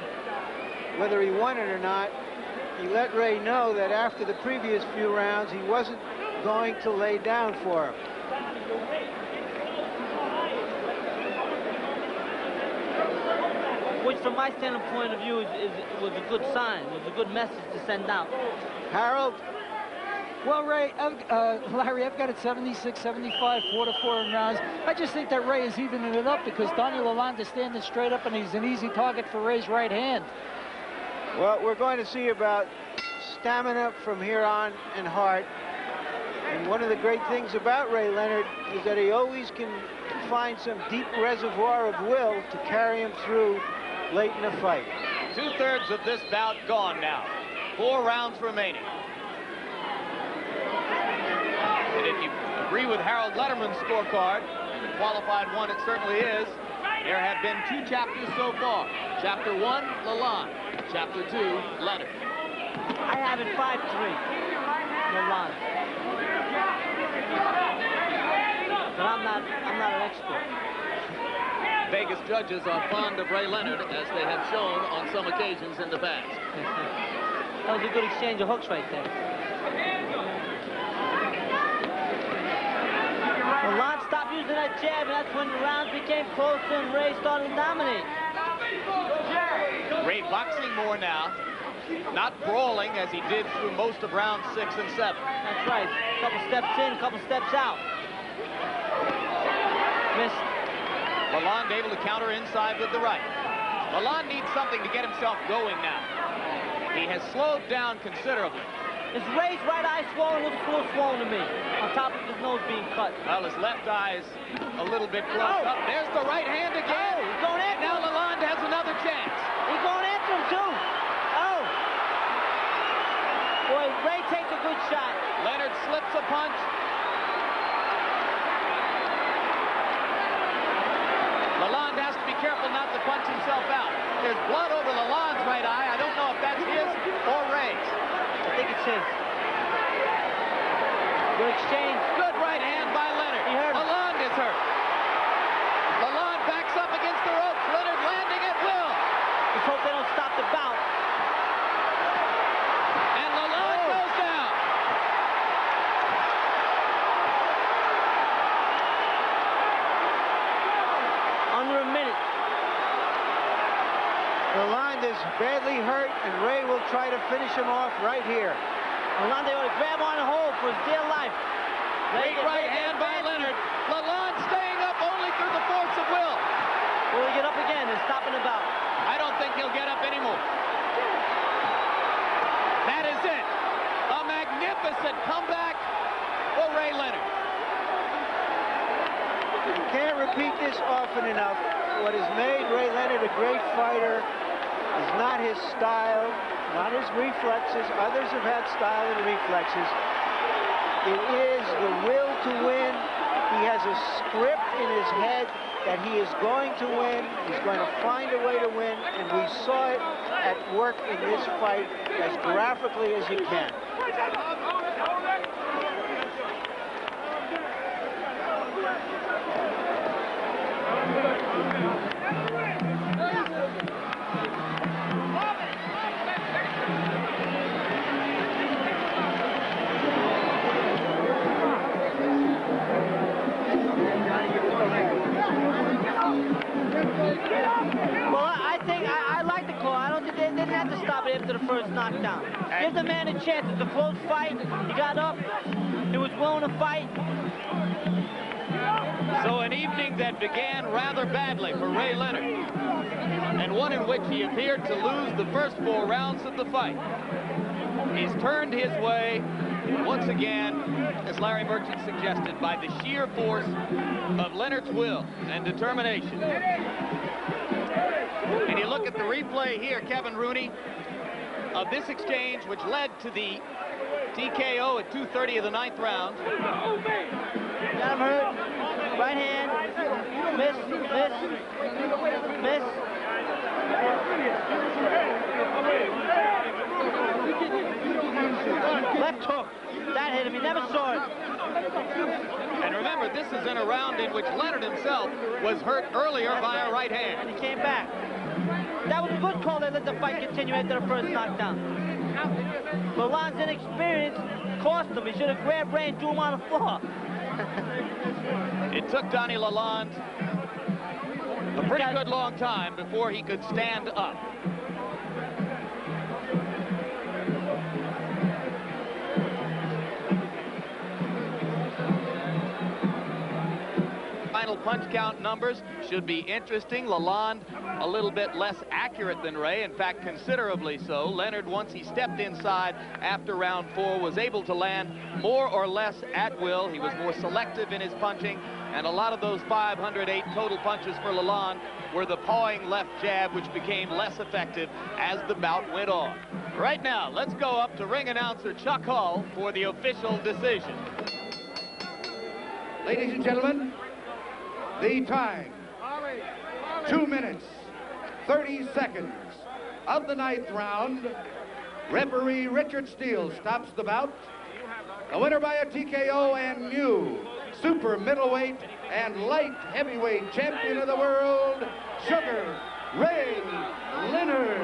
Whether he won it or not, he let Ray know that after the previous few rounds, he wasn't going to lay down for him. Which, from my standpoint of view, was a good sign. It was a good message to send out. Harold? Well, Ray, Larry, I've got it 76, 75, 4-4 in rounds. I just think that Ray is evening it up because Donny LaLonde is standing straight up and he's an easy target for Ray's right hand. Well, we're going to see about stamina from here on and heart. And one of the great things about Ray Leonard is that he always can find some deep reservoir of will to carry him through late in the fight. 2/3 of this bout gone now. 4 rounds remaining. And if you agree with Harold Letterman's scorecard, qualified one it certainly is, there have been 2 chapters so far. Chapter 1, LaLonde. Chapter 2, Leonard. I have it 5-3. LaLonde. But I'm not an expert. Vegas judges are fond of Ray Leonard, as they have shown on some occasions in the past. That was a good exchange of hooks right there. LaLonde stopped using that jab, and that's when the rounds became closer and Ray started to dominate. Ray boxing more now, not brawling as he did through most of rounds 6 and 7. That's right. A couple steps in, a couple steps out. Missed. LaLonde able to counter inside with the right. LaLonde needs something to get himself going now. He has slowed down considerably. Is Ray's right eye swollen? Looks a little swollen to me, on top of his nose being cut. Well, his left eye is a little bit close up. There's the right hand again. He's going after now him. LaLonde has another chance. He's going after him, too. Oh. Boy, Ray takes a good shot. Leonard slips a punch. LaLonde has to be careful not to punch himself out. There's blood over LaLonde's right eye. I don't know if that's his or Ray's. I think it's his. Good exchange. Good right hand by Leonard. He hurt him. LaLonde is hurt. LaLonde backs up against the ropes. Leonard landing at will. Let's hope they don't stop the bout. And LaLonde goes down. Under a minute. LaLonde is badly hurt, and Ray will try to finish him off right here. LaLonde ought to grab on and hold for his dear life. Great right hand by Leonard. LaLonde staying up only through the force of will. Will he get up again and stopping the bout? I don't think he'll get up anymore. That is it. A magnificent comeback for Ray Leonard. You can't repeat this often enough. What has made Ray Leonard a great fighter is not his style, not his reflexes. Others have had style and reflexes. It is the will to win. He has a script in his head that he is going to win. He's going to find a way to win, and we saw it at work in this fight as graphically as you can. they didn't have to stop it after the first knockdown. Give the man a chance. It's a close fight. He got up. He was willing to fight. So an evening that began rather badly for Ray Leonard, and one in which he appeared to lose the first 4 rounds of the fight. He's turned his way once again, as Larry Merchant suggested, by the sheer force of Leonard's will and determination. And you look at the replay here, Kevin Rooney, of this exchange, which led to the TKO at 2:30 of the 9th round. Got him hurt. Right hand. Miss. Left hook. That hit him. He never saw it. And remember, this is in a round in which Leonard himself was hurt earlier by a right hand. And he came back. That was a good call. They let the fight continue after the first knockdown. LaLonde's inexperience cost him. He should have grabbed Ray and threw him on the floor. It took Donny LaLonde a pretty good long time before he could stand up. Final punch count numbers should be interesting. LaLonde a little bit less accurate than Ray, in fact considerably so. Leonard, once he stepped inside after round 4, was able to land more or less at will. He was more selective in his punching, and a lot of those 508 total punches for LaLonde were the pawing left jab, which became less effective as the bout went on. Right now, let's go up to ring announcer Chuck Hull for the official decision. Ladies and gentlemen, the time, 2 minutes, 30 seconds of the 9th round. Referee Richard Steele stops the bout. The winner by a TKO and new super middleweight and light heavyweight champion of the world, Sugar Ray Leonard.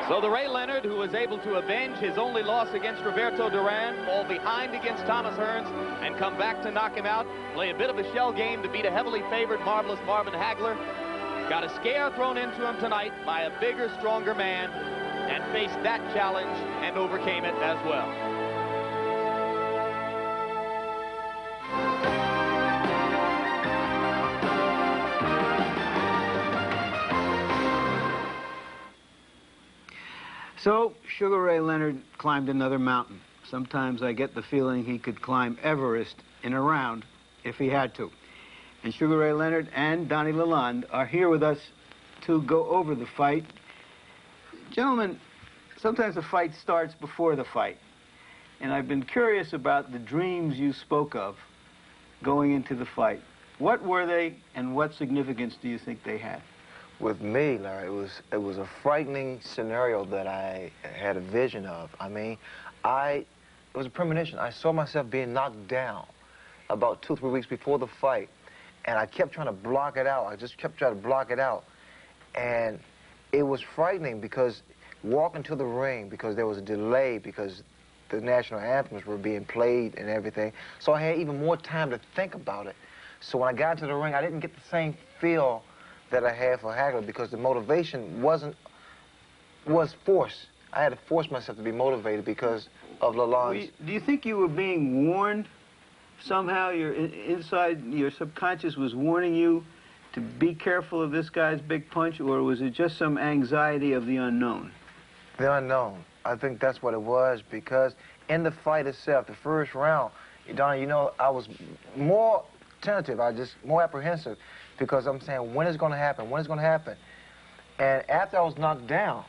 So the Ray Leonard, who was able to avenge his only loss against Roberto Duran, fall behind against Thomas Hearns, and come back to knock him out, play a bit of a shell game to beat a heavily favored marvelous Marvin Hagler, got a scare thrown into him tonight by a bigger, stronger man, and faced that challenge and overcame it as well. So, Sugar Ray Leonard climbed another mountain. Sometimes I get the feeling he could climb Everest in a round if he had to. And Sugar Ray Leonard and Donny LaLonde are here with us to go over the fight. Gentlemen, sometimes the fight starts before the fight. And I've been curious about the dreams you spoke of going into the fight. What were they, and what significance do you think they had? With me, Larry, it was a frightening scenario that I had a vision of. I mean, it was a premonition. I saw myself being knocked down about 2 or 3 weeks before the fight, and I kept trying to block it out. I just kept trying to block it out, and it was frightening because walking to the ring, because there was a delay, because the national anthems were being played and everything, so I had even more time to think about it. So when I got to the ring, I didn't get the same feel that I had for Hagler, because the motivation was forced. I had to force myself to be motivated because of LaLonde's. Do you think you were being warned somehow? Inside your subconscious was warning you to be careful of this guy's big punch, or was it just some anxiety of the unknown? The unknown. I think that's what it was, because in the fight itself, the first round, Donny, you know, I was more tentative. I was just more apprehensive, because I'm saying, when is it going to happen? When is it going to happen? And after I was knocked down,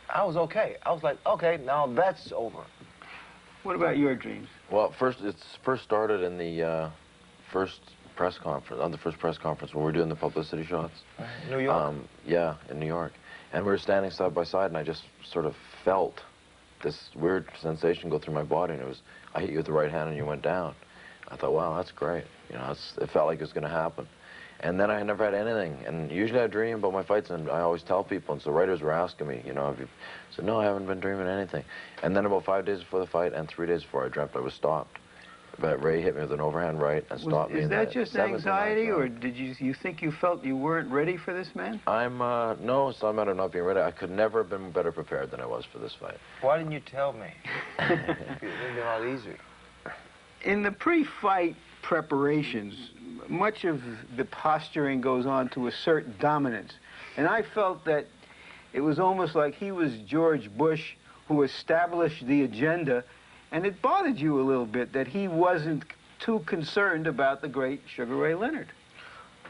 I was okay. I was like, okay, now that's over. What about your dreams? Well, it first started in the first press conference, on the first press conference when we were doing the publicity shots. New York? Yeah, in New York. And we were standing side by side, and I just sort of felt this weird sensation go through my body, and it was, I hit you with the right hand and you went down. I thought, wow, that's great. You know, it felt like it was going to happen. And then I never had anything. And usually I dream about my fights, and I always tell people. And so writers were asking me, you know, have you... I said, no, I haven't been dreaming anything. And then about 5 days before the fight and 3 days before I dreamt I was stopped But Ray hit me with an overhand right and stopped me. Is that just anxiety, or did you think you felt you weren't ready for this man? No, it's not a matter of not being ready. I could never have been better prepared than I was for this fight. Why didn't you tell me? It would have been a lot easier. In the pre-fight preparations, much of the posturing goes on to assert dominance. And I felt that it was almost like he was George Bush who established the agenda, and it bothered you a little bit that he wasn't too concerned about the great Sugar Ray Leonard.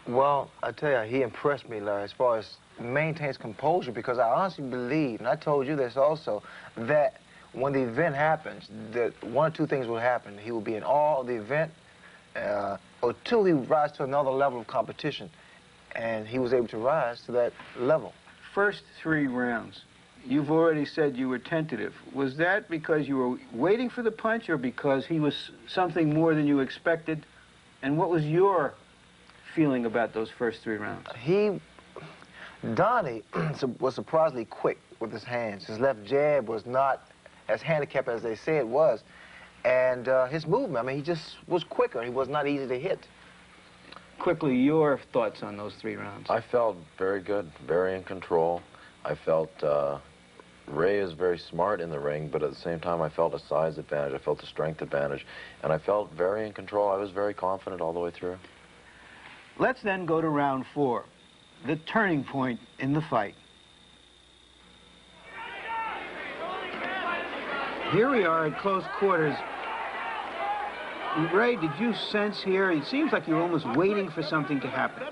Well, I tell you, he impressed me, Larry, as far as maintains composure, because I honestly believe, and I told you this also, that when the event happens, that one or two things will happen. He will be in awe of the event, or two, he would rise to another level of competition, and he was able to rise to that level. First 3 rounds, you've already said you were tentative. Was that because you were waiting for the punch, or because he was something more than you expected? And what was your feeling about those first 3 rounds? Donny was surprisingly quick with his hands. His left jab was not as handicapped as they say it was. And his movement, I mean, he just was quicker. He was not easy to hit. Quickly, your thoughts on those 3 rounds? I felt very good, very in control. I felt Ray is very smart in the ring, but at the same time, I felt a size advantage. I felt a strength advantage, and I felt very in control. I was very confident all the way through. Let's then go to round 4, the turning point in the fight. Here we are at close quarters. Ray, did you sense here, it seems like you're almost waiting for something to happen.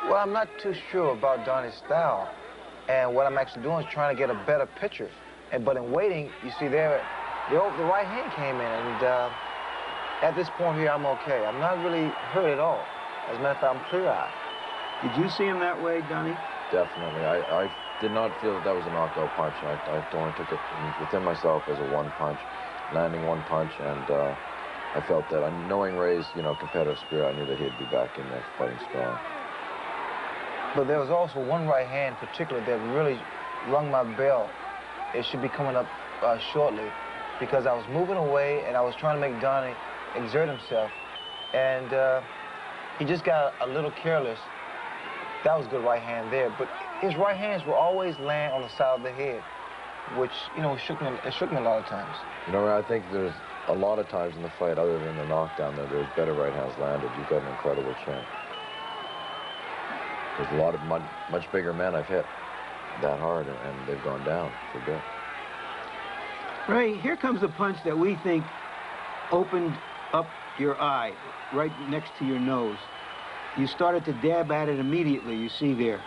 Well, I'm not too sure about Donny's style. And what I'm actually doing is trying to get a better picture. But in waiting, you see there, the right hand came in. And at this point here, I'm okay. I'm not really hurt at all. As a matter of fact, I'm clear-eyed. Did you see him that way, Donny? Definitely. I did not feel that that was a knockout punch. I only took it within myself as a 1 punch, landing 1 punch, and I felt that, knowing Ray's, competitive spirit, I knew that he'd be back in there fighting strong. But there was also one right hand in particular that really rung my bell. It should be coming up shortly, because I was moving away and I was trying to make Donny exert himself, and he just got a little careless. That was a good right hand there, but his right hands will always land on the side of the head, which, it shook me a lot of times. I think there's a lot of times in the fight, other than the knockdown, there's better right hands landed. You've got an incredible chin. There's a lot of much bigger men I've hit that hard, and they've gone down for good. Ray, here comes the punch that we think opened up your eye, right next to your nose. You started to dab at it immediately, you see there.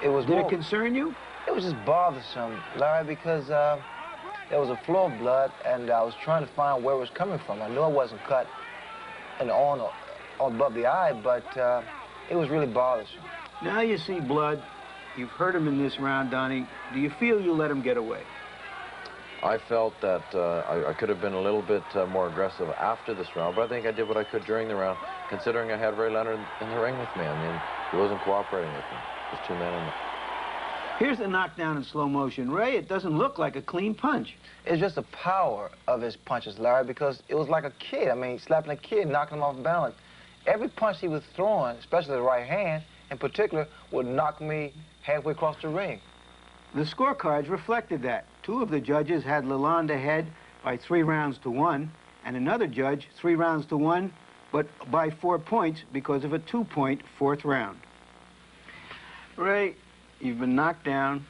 Did it concern you? It was just bothersome, Larry, because there was a flow of blood, and I was trying to find where it was coming from. I knew it wasn't cut on above the eye, but it was really bothersome. Now you see blood. You've hurt him in this round, Donny. Do you feel you let him get away? I felt that I could have been a little bit more aggressive after this round, but I think I did what I could during the round, considering I had Ray Leonard in the ring with me. I mean, he wasn't cooperating with me. There's 2 men in there. Here's the knockdown in slow motion. Ray, it doesn't look like a clean punch. It's just the power of his punches, Larry, because it was like a kid. I mean, slapping a kid, knocking him off balance. Every punch he was throwing, especially the right hand in particular, would knock me halfway across the ring. The scorecards reflected that. 2 of the judges had LaLonde ahead by 3 rounds to 1, and another judge 3 rounds to 1, but by 4 points because of a 2-point 4th round. Ray, you've been knocked down.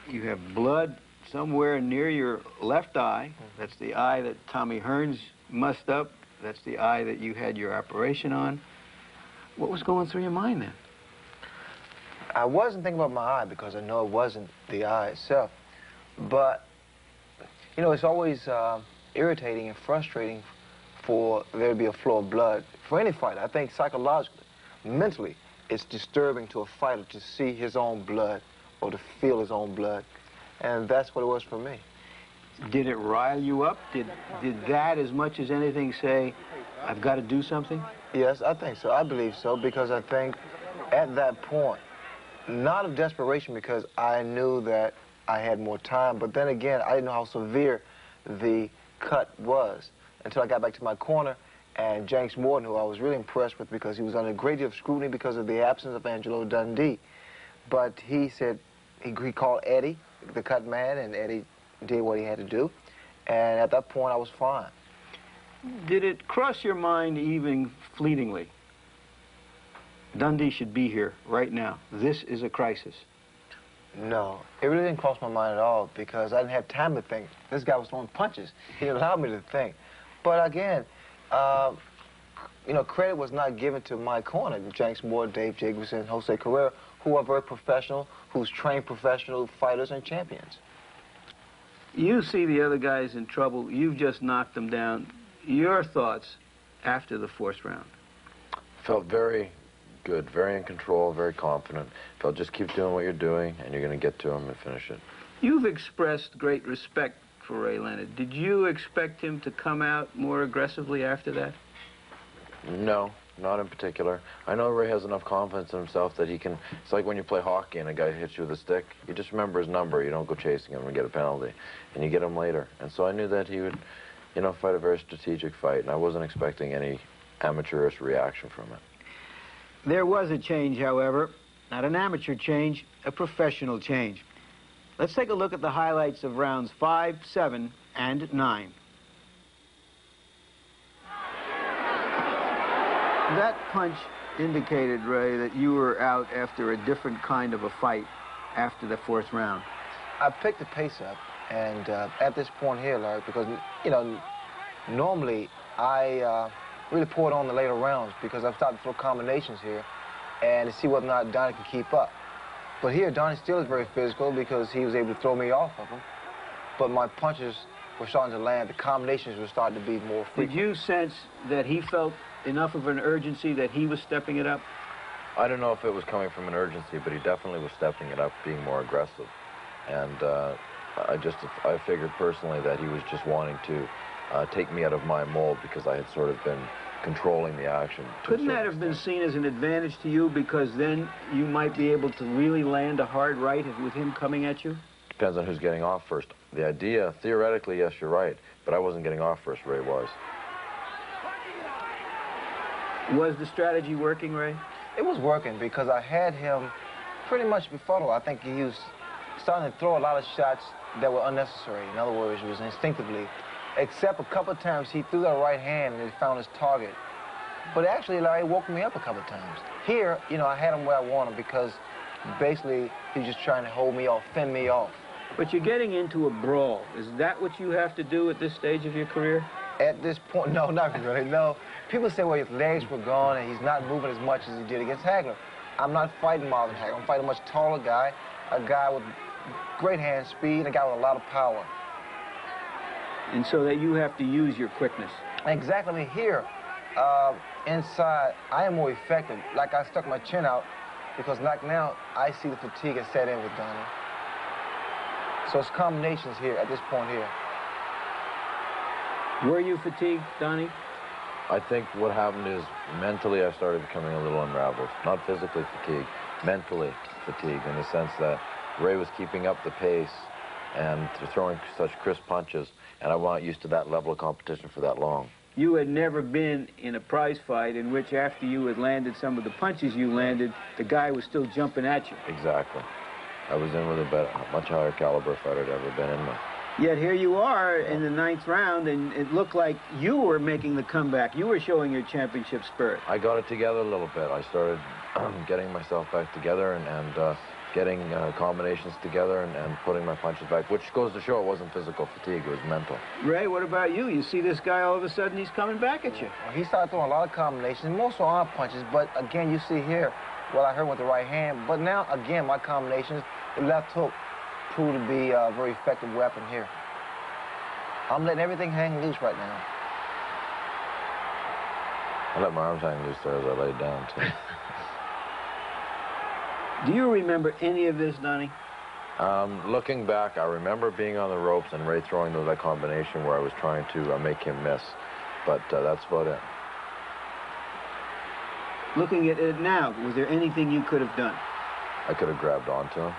You have blood somewhere near your left eye. That's the eye that Tommy Hearns mussed up. That's the eye that you had your operation on. What was going through your mind then? I wasn't thinking about my eye because I know it wasn't the eye itself. But, it's always irritating and frustrating for there to be a flow of blood for any fighter. I think psychologically, mentally, it's disturbing to a fighter to see his own blood or to feel his own blood. And that's what it was for me. Did it rile you up? Did that, as much as anything, say, I've got to do something? Yes, I think so. I believe so, because I think at that point, not of desperation, because I knew that I had more time, but then again, I didn't know how severe the cut was until I got back to my corner and Jenks Morton, who I was really impressed with because he was under a great deal of scrutiny because of the absence of Angelo Dundee. But he said, he called Eddie, the cut man, and Eddie did what he had to do. And at that point, I was fine. Did it cross your mind even fleetingly? Dundee should be here right now. This is a crisis. No, it really didn't cross my mind at all because I didn't have time to think. This guy was throwing punches. He allowed me to think. But again, you know, credit was not given to my corner, Jenks Moore, Dave Jacobson, Jose Carrera, who are very professional, who's trained professional fighters and champions. You see the other guys in trouble. You've just knocked them down. Your thoughts after the fourth round? Felt very good, very in control, very confident. Felt just keep doing what you're doing, and you're going to get to him and finish it. You've expressed great respect for Ray Leonard. Did you expect him to come out more aggressively after that? No, not in particular. I know Ray has enough confidence in himself that he can, it's like when you play hockey and a guy hits you with a stick, you just remember his number, you don't go chasing him and get a penalty, and you get him later. And so I knew that he would, you know, fight a very strategic fight, and I wasn't expecting any amateurish reaction from it. There was a change, however, not an amateur change, a professional change. Let's take a look at the highlights of rounds 5, 7, and 9. That punch indicated, Ray, that you were out after a different kind of a fight after the fourth round. I picked the pace up, and at this point here, Larry, because, you know, normally I really pour it on the later rounds because I've started to throw combinations here and to see whether or not Donny can keep up. But here, Donny still is very physical because he was able to throw me off of him. But my punches were starting to land. The combinations were starting to be more frequent. Did you sense that he felt enough of an urgency that he was stepping it up? I don't know if it was coming from an urgency, but he definitely was stepping it up, being more aggressive. And I figured personally that he was just wanting to take me out of my mold because I had sort of been controlling the action. Couldn't that have been seen as an advantage to you because then you might be able to really land a hard right with him coming at you? Depends on who's getting off first. The idea, theoretically, yes, you're right, but I wasn't getting off first, Ray was. Was the strategy working, Ray? It was working because I had him pretty much befuddled. I think he was starting to throw a lot of shots that were unnecessary. In other words, it was instinctively. Except a couple of times he threw that right hand and he found his target. But actually, Larry woke me up a couple of times. Here, you know, I had him where I want him because basically he's just trying to hold me off, fend me off. But you're getting into a brawl. Is that what you have to do at this stage of your career? At this point, no, not really, no. People say, well, his legs were gone and he's not moving as much as he did against Hagler. I'm not fighting Marvin Hagler. I'm fighting a much taller guy, a guy with great hand speed, a guy with a lot of power. And so that you have to use your quickness. Exactly. I mean, here, inside, I am more effective. Like I stuck my chin out because like now, I see the fatigue has set in with Donny. So it's combinations here at this point here. Were you fatigued, Donny? I think what happened is mentally I started becoming a little unraveled. Not physically fatigued, mentally fatigued in the sense that Ray was keeping up the pace and throwing such crisp punches, and I wasn't used to that level of competition for that long. You had never been in a prize fight in which after you had landed some of the punches you landed, the guy was still jumping at you. Exactly. I was in with a much higher caliber fighter I'd ever been in with. Yet here you are in the 9th round, and it looked like you were making the comeback. You were showing your championship spirit. I got it together a little bit. I started getting myself back together and getting combinations together and putting my punches back, which goes to show it wasn't physical fatigue, it was mental. Ray, what about you? You see this guy, all of a sudden, he's coming back at you. Well, he started throwing a lot of combinations, more so arm punches, but again, you see here, well, I heard with the right hand, but now, again, my combinations, the left hook proved to be a very effective weapon here. I'm letting everything hang loose right now. I let my arms hang loose there as I laid down, too. Do you remember any of this, Donny? Looking back, I remember being on the ropes and Ray throwing that combination where I was trying to make him miss, but that's about it. Looking at it now, was there anything you could have done? I could have grabbed onto him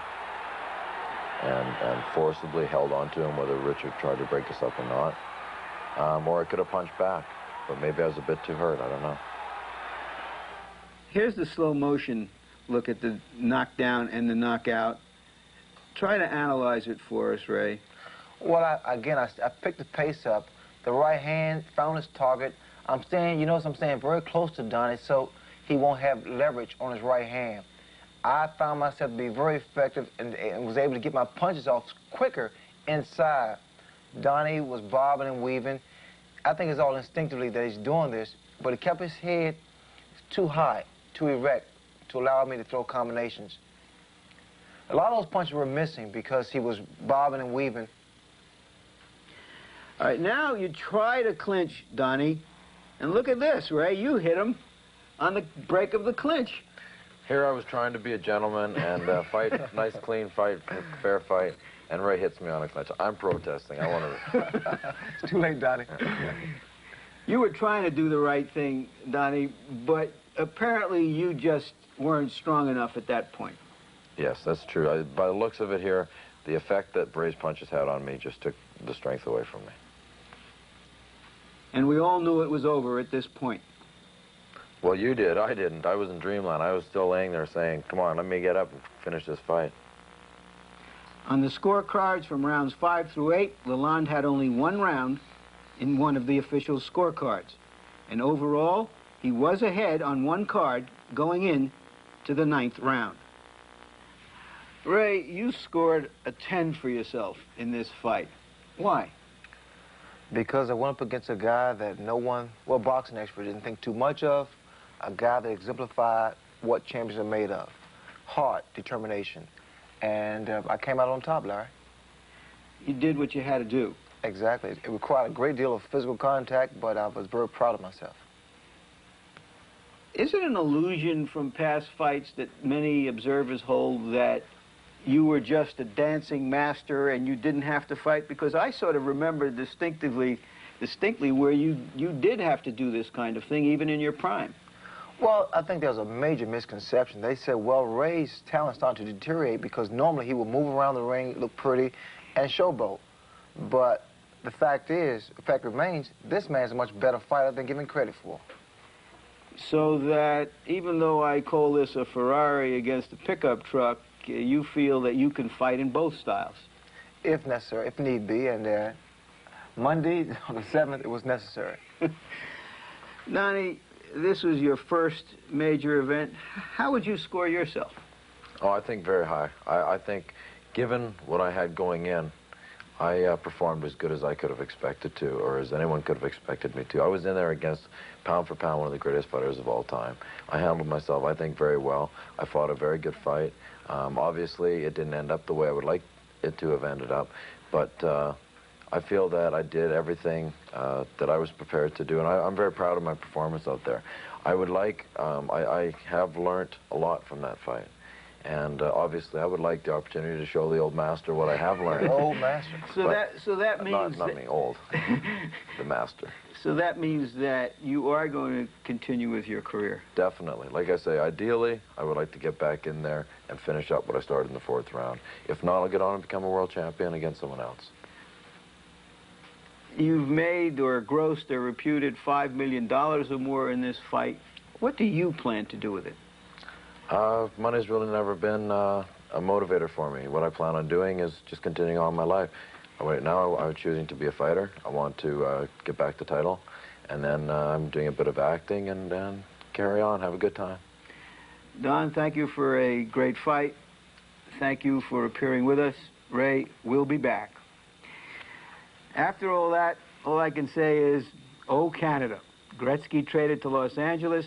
and forcibly held onto him, whether Richard tried to break us up or not, or I could have punched back. but maybe I was a bit too hurt. I don't know. Here's the slow motion look at the knockdown and the knockout. Try to analyze it for us, Ray. Well, I picked the pace up. The right hand found his target. I'm staying, you notice I'm staying very close to Donny so he won't have leverage on his right hand. I found myself to be very effective and was able to get my punches off quicker inside. Donny was bobbing and weaving. I think it's all instinctively that he's doing this, but he kept his head too high, too erect, to allow me to throw combinations. A lot of those punches were missing because he was bobbing and weaving. All right, now you try to clinch, Donny. And look at this, Ray. You hit him on the break of the clinch. Here I was trying to be a gentleman and fight, nice, clean fight, fair fight, and Ray hits me on a clinch. I'm protesting. I want to... It's too late, Donny. You were trying to do the right thing, Donny, but apparently you just weren't strong enough at that point. Yes, that's true. By the looks of it here, the effect that Ray's punches had on me just took the strength away from me. And we all knew it was over at this point. Well, you did. I didn't. I was in dreamland. I was still laying there saying, come on, let me get up and finish this fight. On the scorecards from rounds 5 through 8, LaLonde had only one round in one of the official scorecards. And overall, he was ahead on one card going in to the 9th round. Ray, you scored a 10 for yourself in this fight. Why? Because I went up against a guy that no one, well, boxing expert didn't think too much of, a guy that exemplified what champions are made of. Heart, determination. And I came out on top, Larry. You did what you had to do. Exactly. It required a great deal of physical contact, but I was very proud of myself. Is it an illusion from past fights that many observers hold that you were just a dancing master and you didn't have to fight? Because I sort of remember distinctly where you did have to do this kind of thing, even in your prime. Well, I think there's a major misconception. They said, well, Ray's talent started to deteriorate because normally he would move around the ring, look pretty, and showboat. But the fact remains, this man's a much better fighter than given credit for. So that even though I call this a Ferrari against a pickup truck, you feel that you can fight in both styles? If necessary, if need be, and Monday, on the 7th, it was necessary. Donny, this was your first major event. How would you score yourself? Oh, I think very high. I think, given what I had going in, I performed as good as I could have expected to, or as anyone could have expected me to. I was in there against, pound for pound, one of the greatest fighters of all time. I handled myself, I think, very well. I fought a very good fight. Obviously, it didn't end up the way I would like it to have ended up, but I feel that I did everything that I was prepared to do, and I'm very proud of my performance out there. I would like, I have learned a lot from that fight. And obviously, I would like the opportunity to show the old master what I have learned. Old master. So that means not me, old. The master. So that means that you are going to continue with your career. Definitely. Like I say, ideally, I would like to get back in there and finish up what I started in the 4th round. If not, I'll get on and become a world champion against someone else. You've made or grossed a reputed $5 million or more in this fight. What do you plan to do with it? Money's really never been a motivator for me. What I plan on doing is just continuing on my life. Right now, I'm choosing to be a fighter. I want to get back the title, and then I'm doing a bit of acting and carry on, have a good time. Don, thank you for a great fight. Thank you for appearing with us. Ray, we'll be back. After all that, all I can say is, oh, Canada. Gretzky traded to Los Angeles,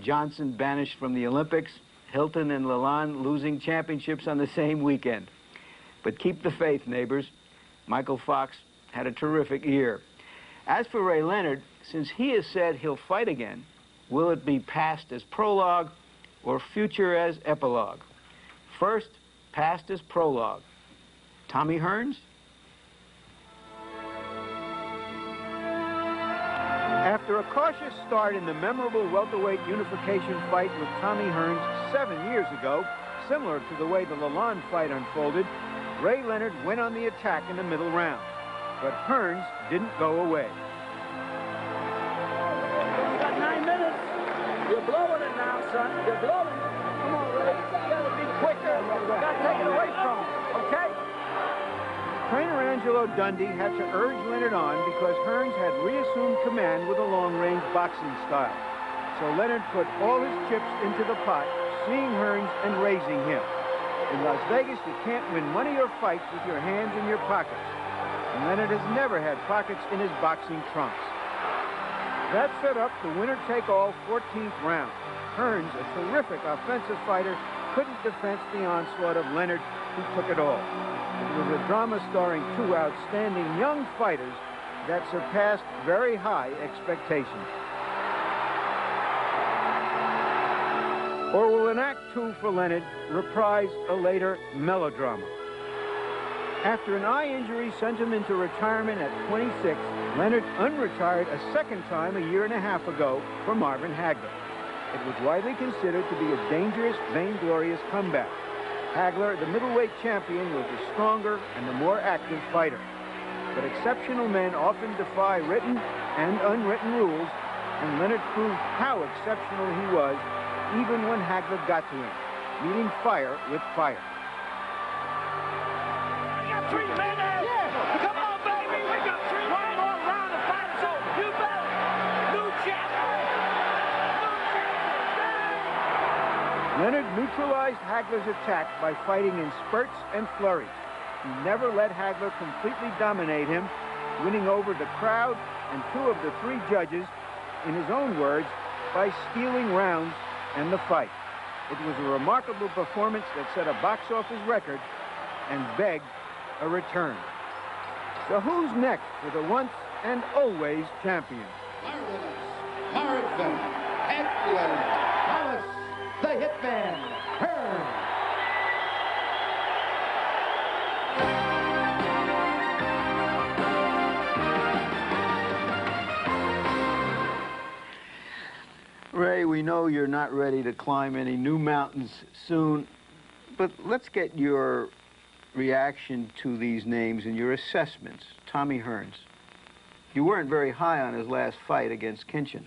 Johnson banished from the Olympics, Hilton and LaLonde losing championships on the same weekend. But keep the faith, neighbors. Michael Fox had a terrific year. As for Ray Leonard, since he has said he'll fight again, will it be past as prologue or future as epilogue? First, past as prologue. Tommy Hearns? After a cautious start in the memorable welterweight unification fight with Tommy Hearns 7 years ago, similar to the way the LaLonde fight unfolded, Ray Leonard went on the attack in the middle round. But Hearns didn't go away. son. You're blowing. Come on, Ray. You gotta be quicker. You gotta take it away from him, okay? Trainer Angelo Dundee had to urge Leonard on because Hearns had reassumed command with a long-range boxing style. So Leonard put all his chips into the pot, seeing Hearns and raising him. In Las Vegas, you can't win money or fights with your hands in your pockets. And Leonard has never had pockets in his boxing trunks. That set up the winner-take-all 14th round. Hearns, a terrific offensive fighter, couldn't defend the onslaught of Leonard, who took it all. It was a drama starring two outstanding young fighters that surpassed very high expectations. Or will an Act 2 for Leonard reprise a later melodrama? After an eye injury sent him into retirement at 26, Leonard unretired a second time a year and a half ago for Marvin Hagler. It was widely considered to be a dangerous, vainglorious comeback. Hagler, the middleweight champion, was the stronger and the more active fighter. But exceptional men often defy written and unwritten rules, and Leonard proved how exceptional he was even when Hagler got to him, meeting fire with fire. We got 3 minutes! Yeah! Come on, baby! We got 3 minutes! One more round of fight, so you better! New chapter! Leonard neutralized Hagler's attack by fighting in spurts and flurries. He never let Hagler completely dominate him, winning over the crowd and 2 of the 3 judges, in his own words, by stealing rounds and the fight. It was a remarkable performance that set a box office record and begged a return. So who's next for the once and always champion? Marvin Hagler Thomas, the Hitman Hearns. Ray, we know you're not ready to climb any new mountains soon, but let's get your reaction to these names and your assessments. Tommy Hearns. You weren't very high on his last fight against Kinchin.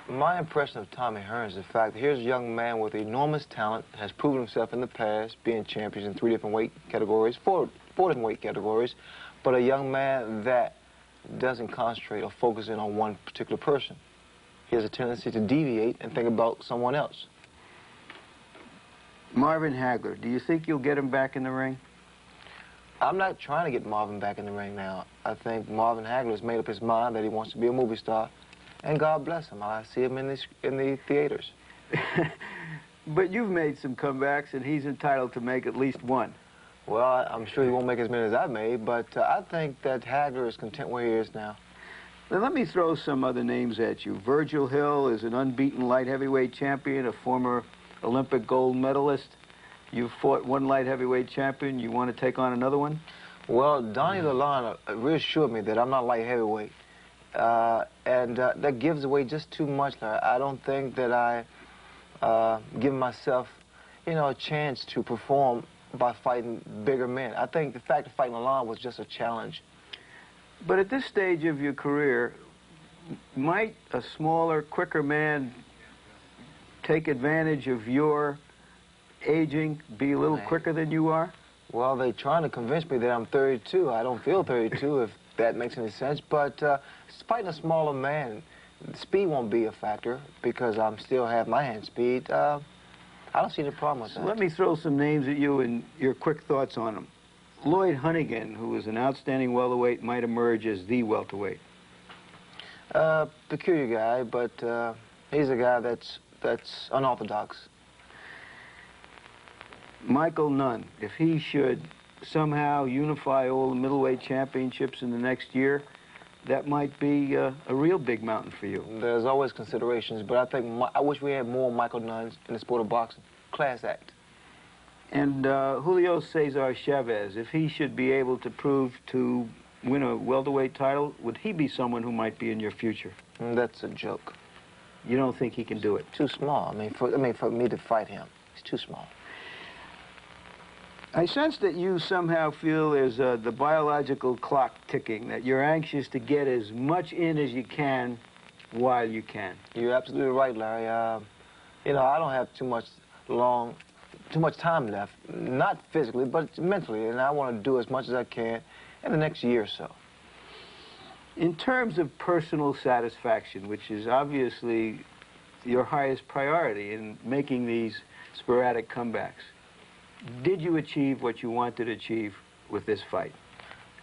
My impression of Tommy Hearns is the fact that here's a young man with enormous talent, has proven himself in the past, being champions in 3 different weight categories, 4 different weight categories, but a young man that doesn't concentrate or focus in on one particular person. He has a tendency to deviate and think about someone else. Marvin Hagler, do you think you'll get him back in the ring? I'm not trying to get Marvin back in the ring now. I think Marvin Hagler has made up his mind that he wants to be a movie star, and God bless him. I see him in the theaters. But you've made some comebacks, and he's entitled to make at least one. Well, I'm sure he won't make as many as I've made, but I think that Hagler is content where he is now. Now, let me throw some other names at you. Virgil Hill is an unbeaten light heavyweight champion, a former Olympic gold medalist. You've fought 1 light heavyweight champion. You want to take on another one? Well, Donny LaLonde reassured me that I'm not light heavyweight. And that gives away just too much. I don't think that I give myself, you know, a chance to perform by fighting bigger men. I think the fact of fighting LaLonde was just a challenge. But at this stage of your career, might a smaller, quicker man take advantage of your aging, be a little quicker than you are? Well, they're trying to convince me that I'm 32. I don't feel 32, if that makes any sense. But fighting a smaller man, speed won't be a factor because I still have my hand speed. I don't see any problem with that. Let me throw some names at you and your quick thoughts on them. Lloyd Hunnigan, who is an outstanding welterweight, might emerge as the welterweight. Peculiar guy, but he's a guy that's unorthodox. Michael Nunn, if he should somehow unify all the middleweight championships in the next year, that might be a real big mountain for you. There's always considerations, but I think I wish we had more Michael Nunns in the sport of boxing. Class act. And Julio Cesar Chavez, if he should be able to prove to win a welterweight title, would he be someone who might be in your future? That's a joke. You don't think he can do it? Too small. I mean, for me to fight him, he's too small. I sense that you somehow feel there's the biological clock ticking, that you're anxious to get as much in as you can while you can. You're absolutely right, Larry. You know, I don't have too much time left, not physically, but mentally, and I want to do as much as I can in the next year or so. In terms of personal satisfaction, which is obviously your highest priority in making these sporadic comebacks, did you achieve what you wanted to achieve with this fight?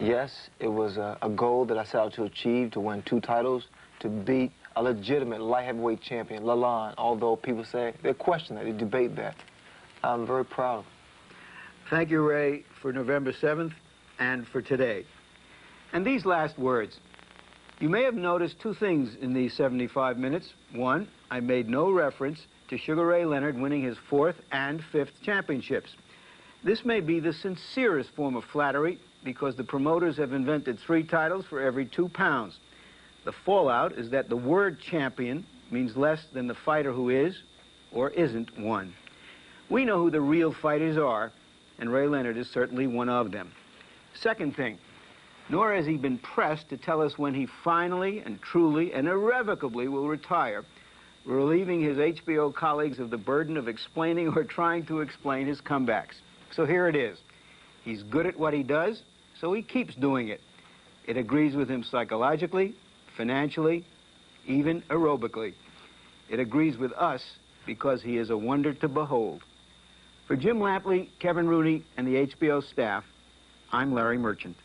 Yes, it was a goal that I set out to achieve, to win 2 titles, to beat a legitimate light heavyweight champion, LaLonde, although people say, they question that, they debate that. I'm very proud of it. Thank you, Ray, for November 7th and for today. And these last words. You may have noticed 2 things in these 75 minutes. 1, I made no reference to Sugar Ray Leonard winning his 4th and 5th championships. This may be the sincerest form of flattery because the promoters have invented 3 titles for every 2 pounds. The fallout is that the word champion means less than the fighter who is or isn't one. We know who the real fighters are, and Ray Leonard is certainly one of them. Second thing, nor has he been pressed to tell us when he finally and truly and irrevocably will retire, relieving his HBO colleagues of the burden of explaining or trying to explain his comebacks. So here it is. He's good at what he does, so he keeps doing it. It agrees with him psychologically, financially, even aerobically. It agrees with us because he is a wonder to behold. For Jim Lampley, Kevin Rooney, and the HBO staff, I'm Larry Merchant.